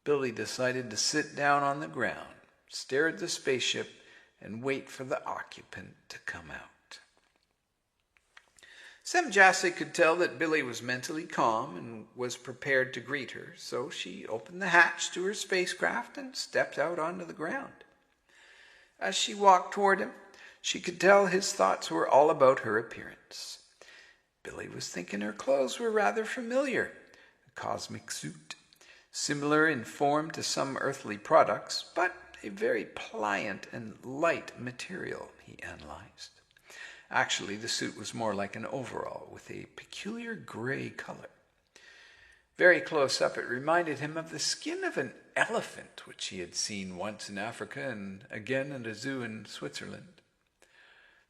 Billy decided to sit down on the ground, stare at the spaceship, and wait for the occupant to come out. CH1-3 could tell that Billy was mentally calm and was prepared to greet her, so she opened the hatch to her spacecraft and stepped out onto the ground. As she walked toward him, she could tell his thoughts were all about her appearance. Billy was thinking her clothes were rather familiar. A cosmic suit, similar in form to some earthly products, but a very pliant and light material, he analyzed. Actually, the suit was more like an overall with a peculiar gray color. Very close up, it reminded him of the skin of an elephant, which he had seen once in Africa and again at a zoo in Switzerland.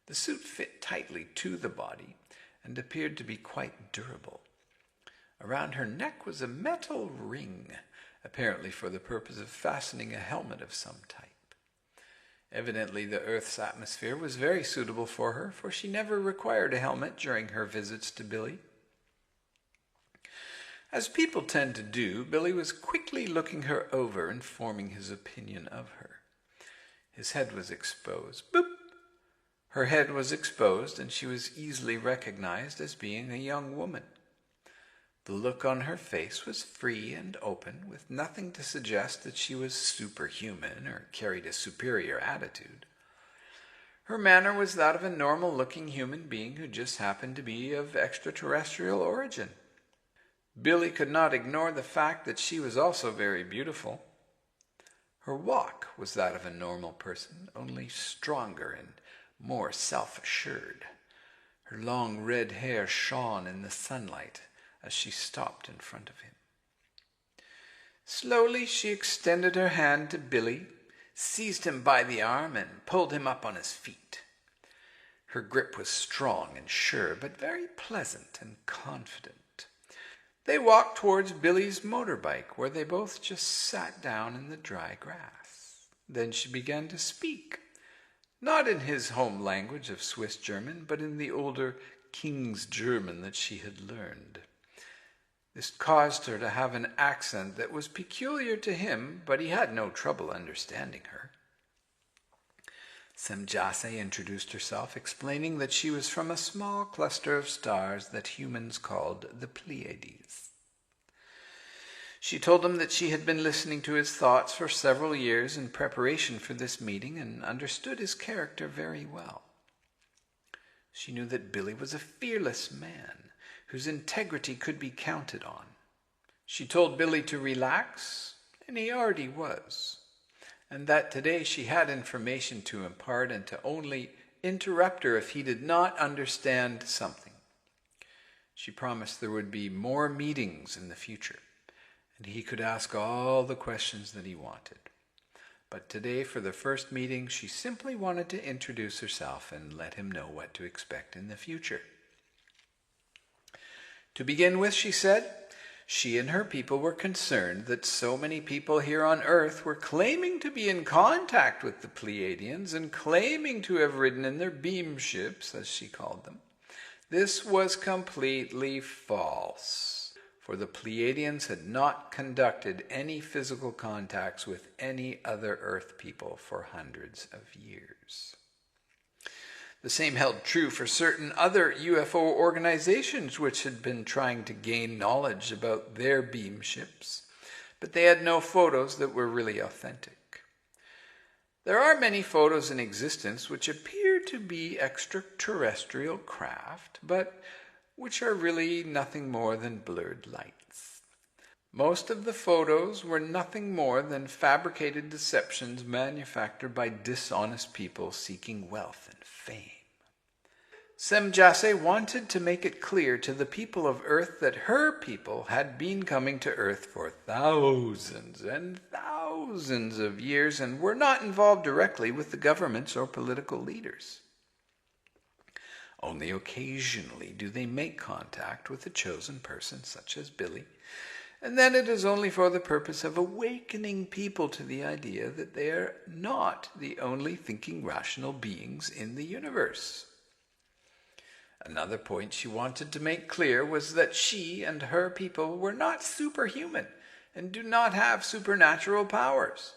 The suit fit tightly to the body and appeared to be quite durable. Around her neck was a metal ring, apparently for the purpose of fastening a helmet of some type. Evidently, the Earth's atmosphere was very suitable for her, for she never required a helmet during her visits to Billy. As people tend to do, Billy was quickly looking her over and forming his opinion of her. His head was exposed. Boop! Her head was exposed, and she was easily recognized as being a young woman. The look on her face was free and open, with nothing to suggest that she was superhuman or carried a superior attitude. Her manner was that of a normal-looking human being who just happened to be of extraterrestrial origin. Billy could not ignore the fact that she was also very beautiful. Her walk was that of a normal person, only stronger and more self-assured. Her long red hair shone in the sunlight as she stopped in front of him. Slowly she extended her hand to Billy, seized him by the arm, and pulled him up on his feet. Her grip was strong and sure, but very pleasant and confident. They walked towards Billy's motorbike, where they both just sat down in the dry grass. Then she began to speak, not in his home language of Swiss German, but in the older King's German that she had learned. This caused her to have an accent that was peculiar to him, but he had no trouble understanding her. CH1-3 introduced herself, explaining that she was from a small cluster of stars that humans called the Pleiades. She told him that she had been listening to his thoughts for several years in preparation for this meeting and understood his character very well. She knew that Billy was a fearless man whose integrity could be counted on. She told Billy to relax, and he already was, and that today she had information to impart and to only interrupt her if he did not understand something. She promised there would be more meetings in the future, and he could ask all the questions that he wanted. But today, for the first meeting, she simply wanted to introduce herself and let him know what to expect in the future. To begin with, she said, she and her people were concerned that so many people here on Earth were claiming to be in contact with the Pleiadians and claiming to have ridden in their beam ships, as she called them. This was completely false, for the Pleiadians had not conducted any physical contacts with any other Earth people for hundreds of years. The same held true for certain other UFO organizations which had been trying to gain knowledge about their beam ships, but they had no photos that were really authentic. There are many photos in existence which appear to be extraterrestrial craft, but which are really nothing more than blurred lights. Most of the photos were nothing more than fabricated deceptions manufactured by dishonest people seeking wealth and fame. Semjase wanted to make it clear to the people of Earth that her people had been coming to Earth for thousands and thousands of years and were not involved directly with the governments or political leaders. Only occasionally do they make contact with a chosen person such as Billy, and then it is only for the purpose of awakening people to the idea that they are not the only thinking rational beings in the universe. Another point she wanted to make clear was that she and her people were not superhuman and do not have supernatural powers.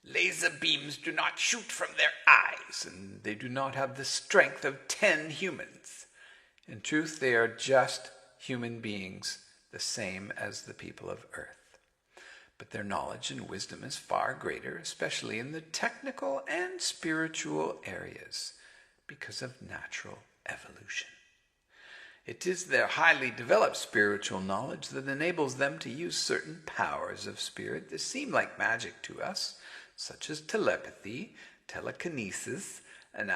Laser beams do not shoot from their eyes, and they do not have the strength of 10 humans. In truth, they are just human beings, the same as the people of Earth. But their knowledge and wisdom is far greater, especially in the technical and spiritual areas, because of natural evolution. It is their highly developed spiritual knowledge that enables them to use certain powers of spirit that seem like magic to us, such as telepathy, telekinesis, and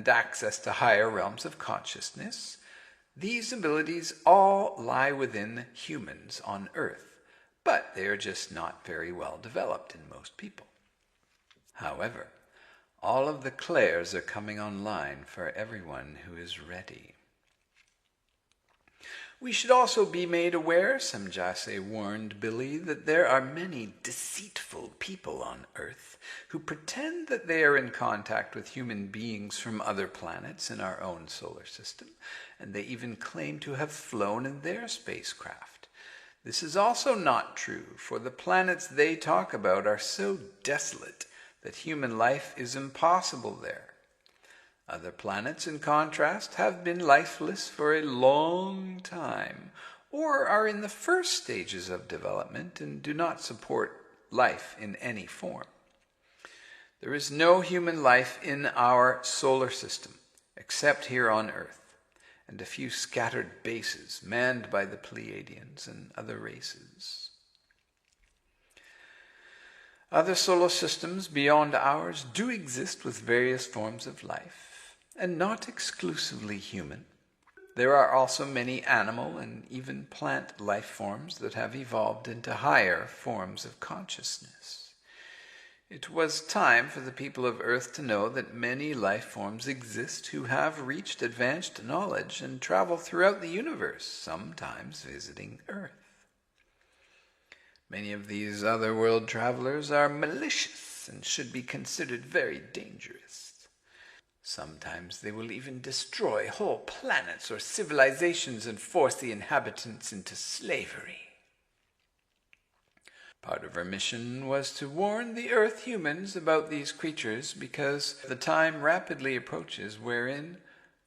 access to higher realms of consciousness. These abilities all lie within humans on Earth, but they are just not very well developed in most people. However, all of the clairs are coming online for everyone who is ready. We should also be made aware, Semjase warned Billy, that there are many deceitful people on Earth who pretend that they are in contact with human beings from other planets in our own solar system, and they even claim to have flown in their spacecraft. This is also not true, for the planets they talk about are so desolate that human life is impossible there. Other planets, in contrast, have been lifeless for a long time, or are in the first stages of development and do not support life in any form. There is no human life in our solar system, except here on Earth, and a few scattered bases manned by the Pleadians and other races. Other solar systems beyond ours do exist with various forms of life, and not exclusively human. There are also many animal and even plant life forms that have evolved into higher forms of consciousness. It was time for the people of Earth to know that many life forms exist who have reached advanced knowledge and travel throughout the universe, sometimes visiting Earth. Many of these otherworld travelers are malicious and should be considered very dangerous. Sometimes they will even destroy whole planets or civilizations and force the inhabitants into slavery. Part of her mission was to warn the Earth humans about these creatures because the time rapidly approaches wherein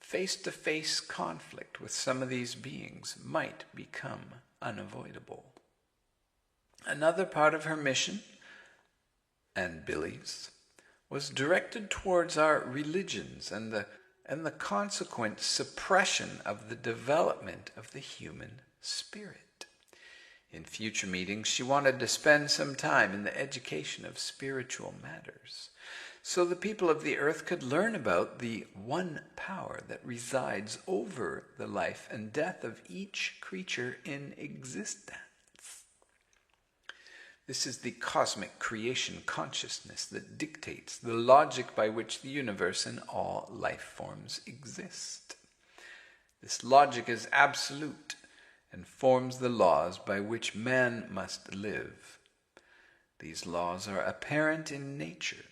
face-to-face conflict with some of these beings might become unavoidable. Another part of her mission, and Billy's, was directed towards our religions and the consequent suppression of the development of the human spirit. In future meetings, she wanted to spend some time in the education of spiritual matters, so the people of the Earth could learn about the one power that resides over the life and death of each creature in existence. This is the cosmic creation consciousness that dictates the logic by which the universe and all life forms exist. This logic is absolute and forms the laws by which man must live. These laws are apparent in nature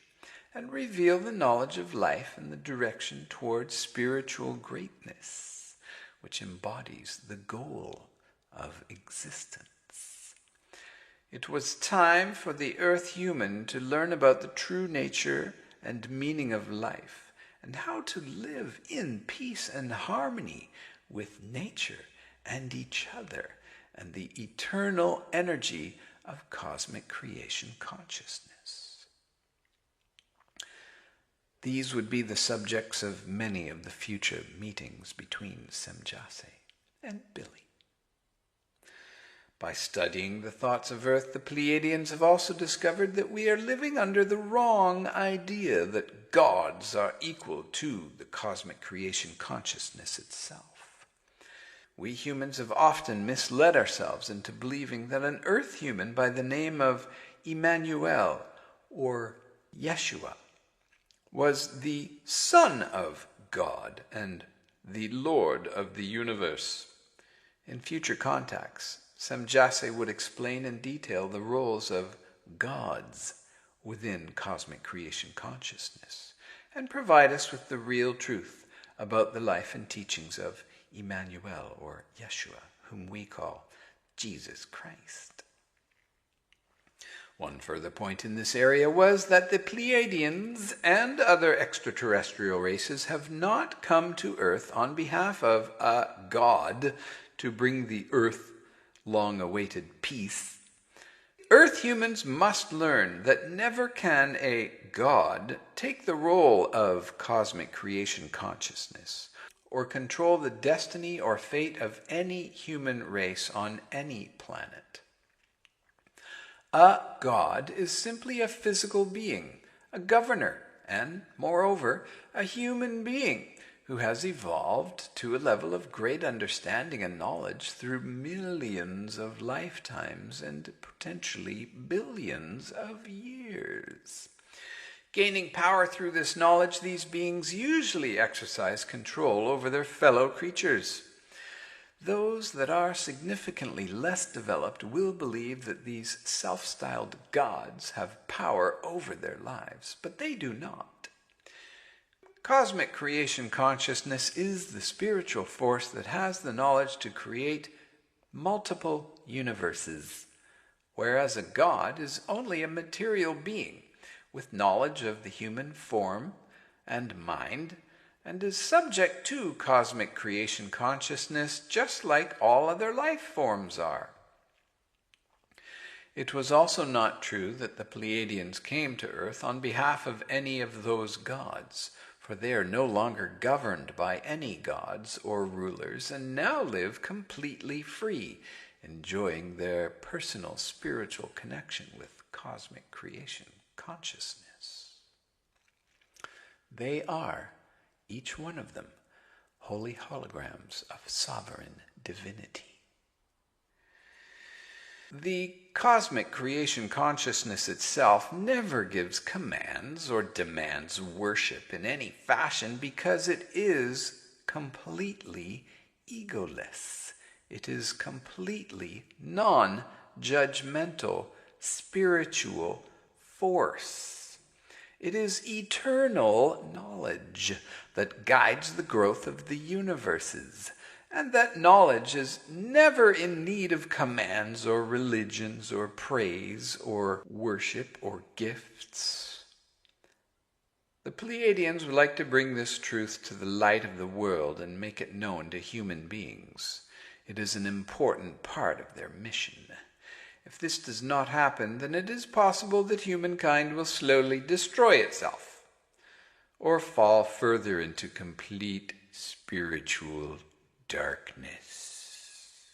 and reveal the knowledge of life and the direction towards spiritual greatness, which embodies the goal of existence. It was time for the Earth human to learn about the true nature and meaning of life, and how to live in peace and harmony with nature and each other, and the eternal energy of cosmic creation consciousness. These would be the subjects of many of the future meetings between Semjase and Billy. By studying the thoughts of Earth, the Pleiadians have also discovered that we are living under the wrong idea that gods are equal to the cosmic creation consciousness itself. We humans have often misled ourselves into believing that an Earth human by the name of Emmanuel or Yeshua was the Son of God and the Lord of the universe. In future contacts, CH1-3 would explain in detail the roles of gods within cosmic creation consciousness and provide us with the real truth about the life and teachings of Emmanuel or Yeshua, whom we call Jesus Christ. One further point in this area was that the Pleiadians and other extraterrestrial races have not come to Earth on behalf of a god to bring the Earth long-awaited peace. Earth humans must learn that never can a god take the role of cosmic creation consciousness or control the destiny or fate of any human race on any planet. A god is simply a physical being, a governor, and, moreover, a human being who has evolved to a level of great understanding and knowledge through millions of lifetimes and potentially billions of years. Gaining power through this knowledge, these beings usually exercise control over their fellow creatures. Those that are significantly less developed will believe that these self-styled gods have power over their lives, but they do not. Cosmic creation consciousness is the spiritual force that has the knowledge to create multiple universes, whereas a god is only a material being with knowledge of the human form and mind, and is subject to cosmic creation consciousness just like all other life forms are. It was also not true that the Pleiadians came to Earth on behalf of any of those gods, for they are no longer governed by any gods or rulers and now live completely free, enjoying their personal spiritual connection with cosmic creation consciousness. They are, each one of them, holy holograms of sovereign divinity. The cosmic creation consciousness itself never gives commands or demands worship in any fashion because it is completely egoless. It is completely non-judgmental, spiritual force. It is eternal knowledge that guides the growth of the universes, and that knowledge is never in need of commands or religions or praise or worship or gifts. The Pleiadians would like to bring this truth to the light of the world and make it known to human beings. It is an important part of their mission. If this does not happen, then it is possible that humankind will slowly destroy itself or fall further into complete spiritual darkness.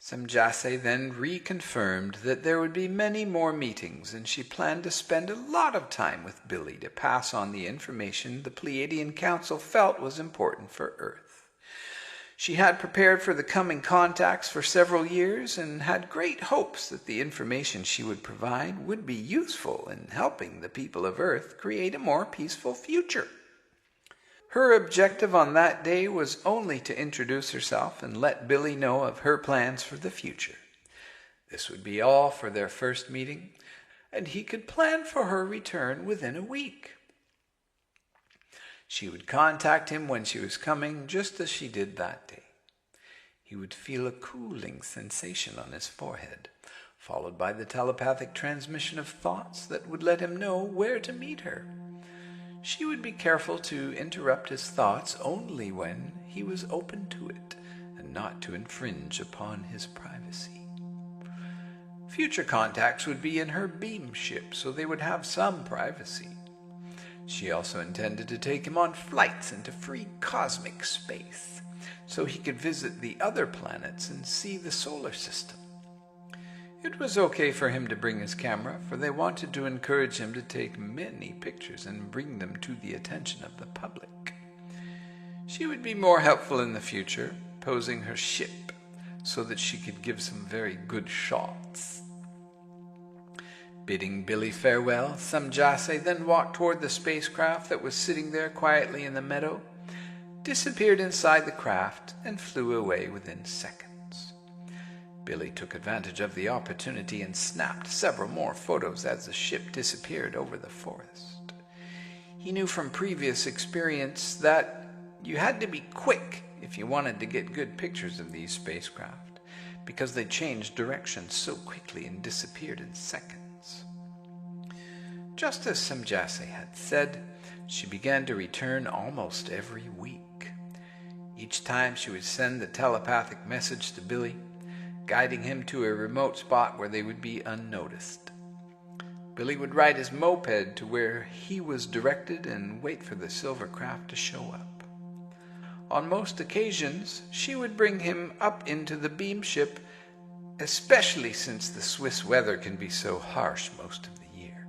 CH1-3 then reconfirmed that there would be many more meetings, and she planned to spend a lot of time with Billy to pass on the information the Pleiadian Council felt was important for Earth. She had prepared for the coming contacts for several years and had great hopes that the information she would provide would be useful in helping the people of Earth create a more peaceful future. Her objective on that day was only to introduce herself and let Billy know of her plans for the future. This would be all for their first meeting, and he could plan for her return within a week. She would contact him when she was coming, just as she did that day. He would feel a cooling sensation on his forehead, followed by the telepathic transmission of thoughts that would let him know where to meet her. She would be careful to interrupt his thoughts only when he was open to it, and not to infringe upon his privacy. Future contacts would be in her beam ship, so they would have some privacy. She also intended to take him on flights into free cosmic space, so he could visit the other planets and see the solar system. It was okay for him to bring his camera, for they wanted to encourage him to take many pictures and bring them to the attention of the public. She would be more helpful in the future, posing her ship so that she could give some very good shots. Bidding Billy farewell, CH1-3 then walked toward the spacecraft that was sitting there quietly in the meadow, disappeared inside the craft, and flew away within seconds. Billy took advantage of the opportunity and snapped several more photos as the ship disappeared over the forest. He knew from previous experience that you had to be quick if you wanted to get good pictures of these spacecraft, because they changed direction so quickly and disappeared in seconds. Just as CH1-3 had said, she began to return almost every week. Each time she would send the telepathic message to Billy, guiding him to a remote spot where they would be unnoticed. Billy would ride his moped to where he was directed and wait for the silver craft to show up. On most occasions, she would bring him up into the beam ship, especially since the Swiss weather can be so harsh most of the year.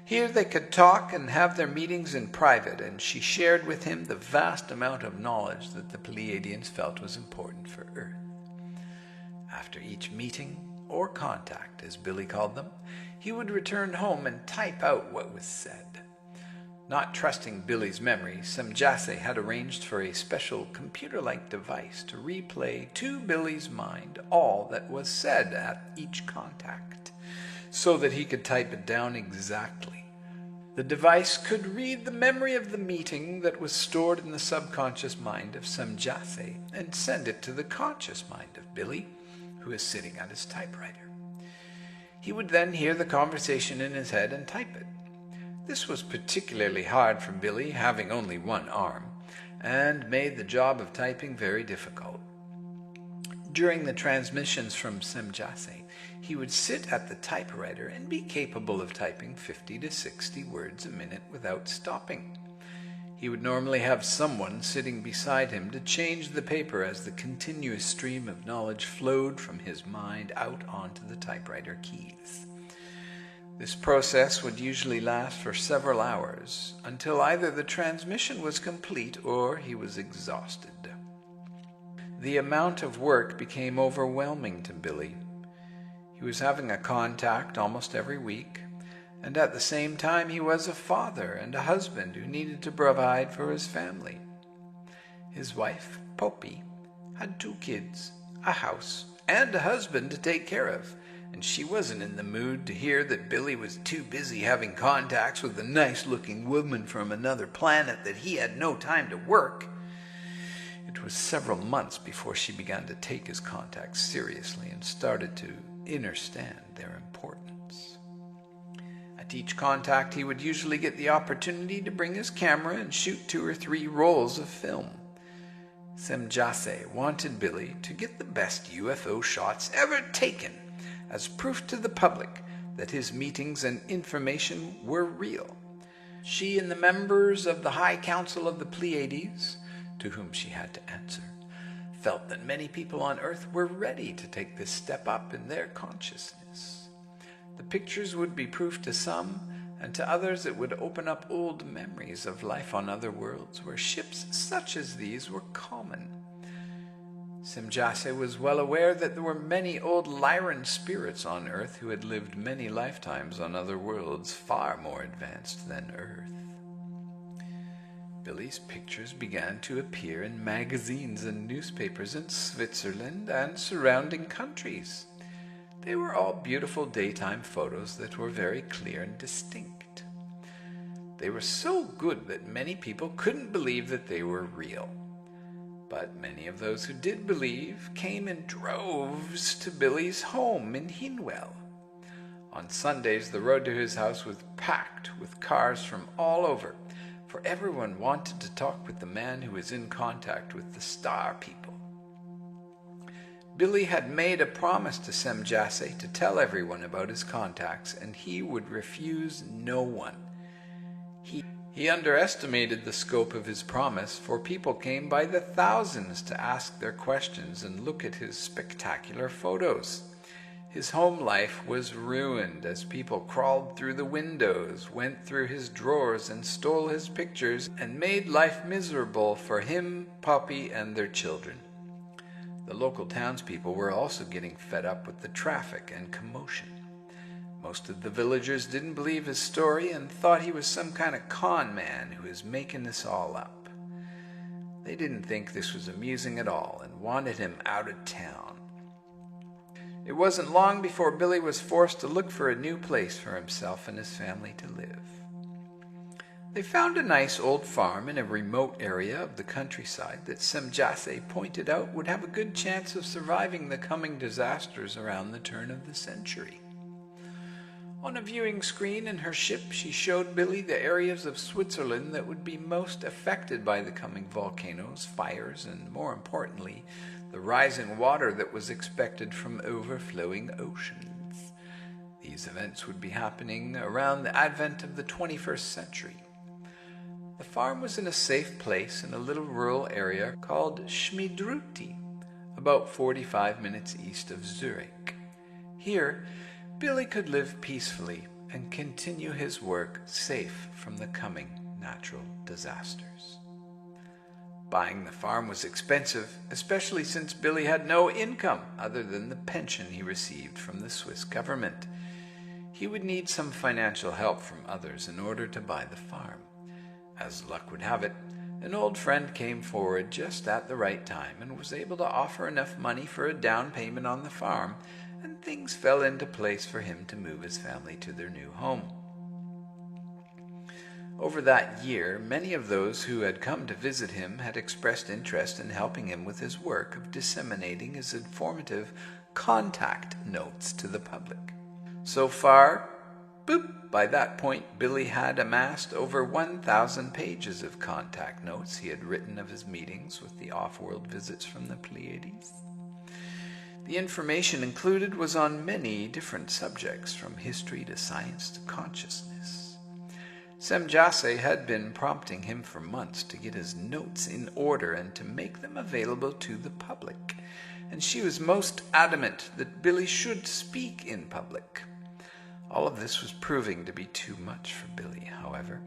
Here they could talk and have their meetings in private, and she shared with him the vast amount of knowledge that the Pleiadians felt was important for Earth. After each meeting, or contact as Billy called them, he would return home and type out what was said. Not trusting Billy's memory, CH1-3 had arranged for a special computer-like device to replay to Billy's mind all that was said at each contact, so that he could type it down exactly. The device could read the memory of the meeting that was stored in the subconscious mind of CH1-3 and send it to the conscious mind of Billy, who is sitting at his typewriter. He would then hear the conversation in his head and type it. This was particularly hard for Billy, having only one arm, and made the job of typing very difficult. During the transmissions from CH1-3, he would sit at the typewriter and be capable of typing 50 to 60 words a minute without stopping. He would normally have someone sitting beside him to change the paper as the continuous stream of knowledge flowed from his mind out onto the typewriter keys. This process would usually last for several hours, until either the transmission was complete or he was exhausted. The amount of work became overwhelming to Billy. He was having a contact almost every week, and at the same time he was a father and a husband who needed to provide for his family. His wife, Poppy, had 2 kids, a house, and a husband to take care of, and she wasn't in the mood to hear that Billy was too busy having contacts with a nice-looking woman from another planet that he had no time to work. It was several months before she began to take his contacts seriously and started to understand their importance. At each contact, he would usually get the opportunity to bring his camera and shoot 2 or 3 rolls of film. CH1-3 wanted Billy to get the best UFO shots ever taken as proof to the public that his meetings and information were real. She and the members of the High Council of the Pleiades, to whom she had to answer, felt that many people on Earth were ready to take this step up in their consciousness. The pictures would be proof to some, and to others it would open up old memories of life on other worlds where ships such as these were common. CH1-3 was well aware that there were many old Lyran spirits on Earth who had lived many lifetimes on other worlds far more advanced than Earth. Billy's pictures began to appear in magazines and newspapers in Switzerland and surrounding countries. They were all beautiful daytime photos that were very clear and distinct. They were so good that many people couldn't believe that they were real. But many of those who did believe came in droves to Billy's home in Hinwell. On Sundays, the road to his house was packed with cars from all over, for everyone wanted to talk with the man who was in contact with the star people. Billy had made a promise to CH1-3 to tell everyone about his contacts, and he would refuse no one. He underestimated the scope of his promise, for people came by the thousands to ask their questions and look at his spectacular photos. His home life was ruined as people crawled through the windows, went through his drawers and stole his pictures, and made life miserable for him, Poppy, and their children. The local townspeople were also getting fed up with the traffic and commotion. Most of the villagers didn't believe his story and thought he was some kind of con man who was making this all up. They didn't think this was amusing at all and wanted him out of town. It wasn't long before Billy was forced to look for a new place for himself and his family to live. They found a nice old farm in a remote area of the countryside that CH1-3 pointed out would have a good chance of surviving the coming disasters around the turn of the century. On a viewing screen in her ship, she showed Billy the areas of Switzerland that would be most affected by the coming volcanoes, fires, and more importantly, the rising water that was expected from overflowing oceans. These events would be happening around the advent of the 21st century. The farm was in a safe place in a little rural area called HBDAY2ME, about 45 minutes east of Zurich. Here, Billy could live peacefully and continue his work safe from the coming natural disasters. Buying the farm was expensive, especially since Billy had no income other than the pension he received from the Swiss government. He would need some financial help from others in order to buy the farm. As luck would have it, an old friend came forward just at the right time and was able to offer enough money for a down payment on the farm, and things fell into place for him to move his family to their new home. Over that year, many of those who had come to visit him had expressed interest in helping him with his work of disseminating his informative contact notes to the public. So far, by that point, Billy had amassed over 1,000 pages of contact notes he had written of his meetings with the off-world visits from the Pleiades. The information included was on many different subjects, from history to science to consciousness. CH1-3 had been prompting him for months to get his notes in order and to make them available to the public, and she was most adamant that Billy should speak in public. All of this was proving to be too much for Billy, however.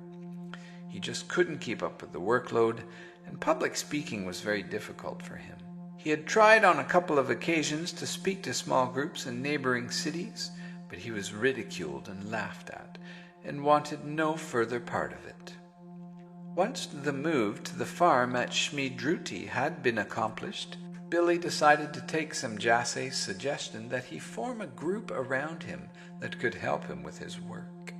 He just couldn't keep up with the workload, and public speaking was very difficult for him. He had tried on a couple of occasions to speak to small groups in neighboring cities, but he was ridiculed and laughed at, and wanted no further part of it. Once the move to the farm at HBDAY2ME had been accomplished, Billy decided to take CH1-3's suggestion that he form a group around him that could help him with his work.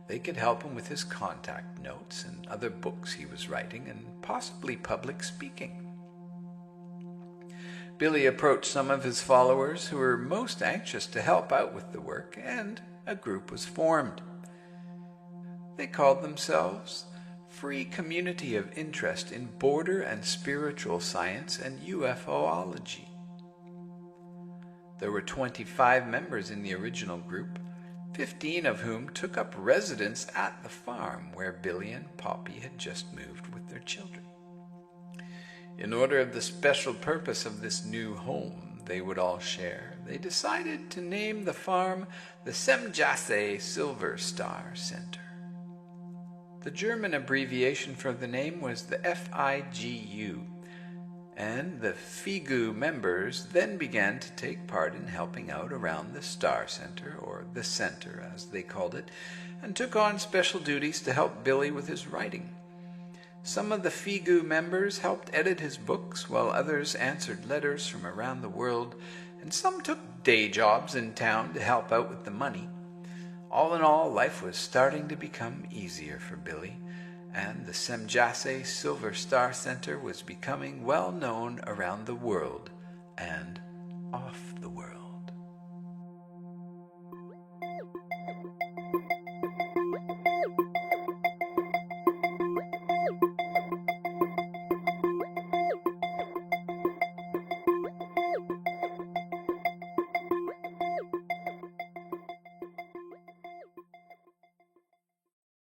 They could help him with his contact notes and other books he was writing, and possibly public speaking. Billy approached some of his followers who were most anxious to help out with the work, and a group was formed. They called themselves Free Community of Interest in Border and Spiritual Science and UFOlogy. There were 25 members in the original group, 15 of whom took up residence at the farm where Billy and Poppy had just moved with their children. In honor of the special purpose of this new home they would all share, they decided to name the farm the CH1-3 Silver Star Center. The German abbreviation for the name was the FIGU, and the FIGU members then began to take part in helping out around the Star Center, or the Center as they called it, and took on special duties to help Billy with his writing. Some of the FIGU members helped edit his books, while others answered letters from around the world, and some took day jobs in town to help out with the money. All in all, life was starting to become easier for Billy, and the CH1-3 Silver Star Center was becoming well known around the world and off the world.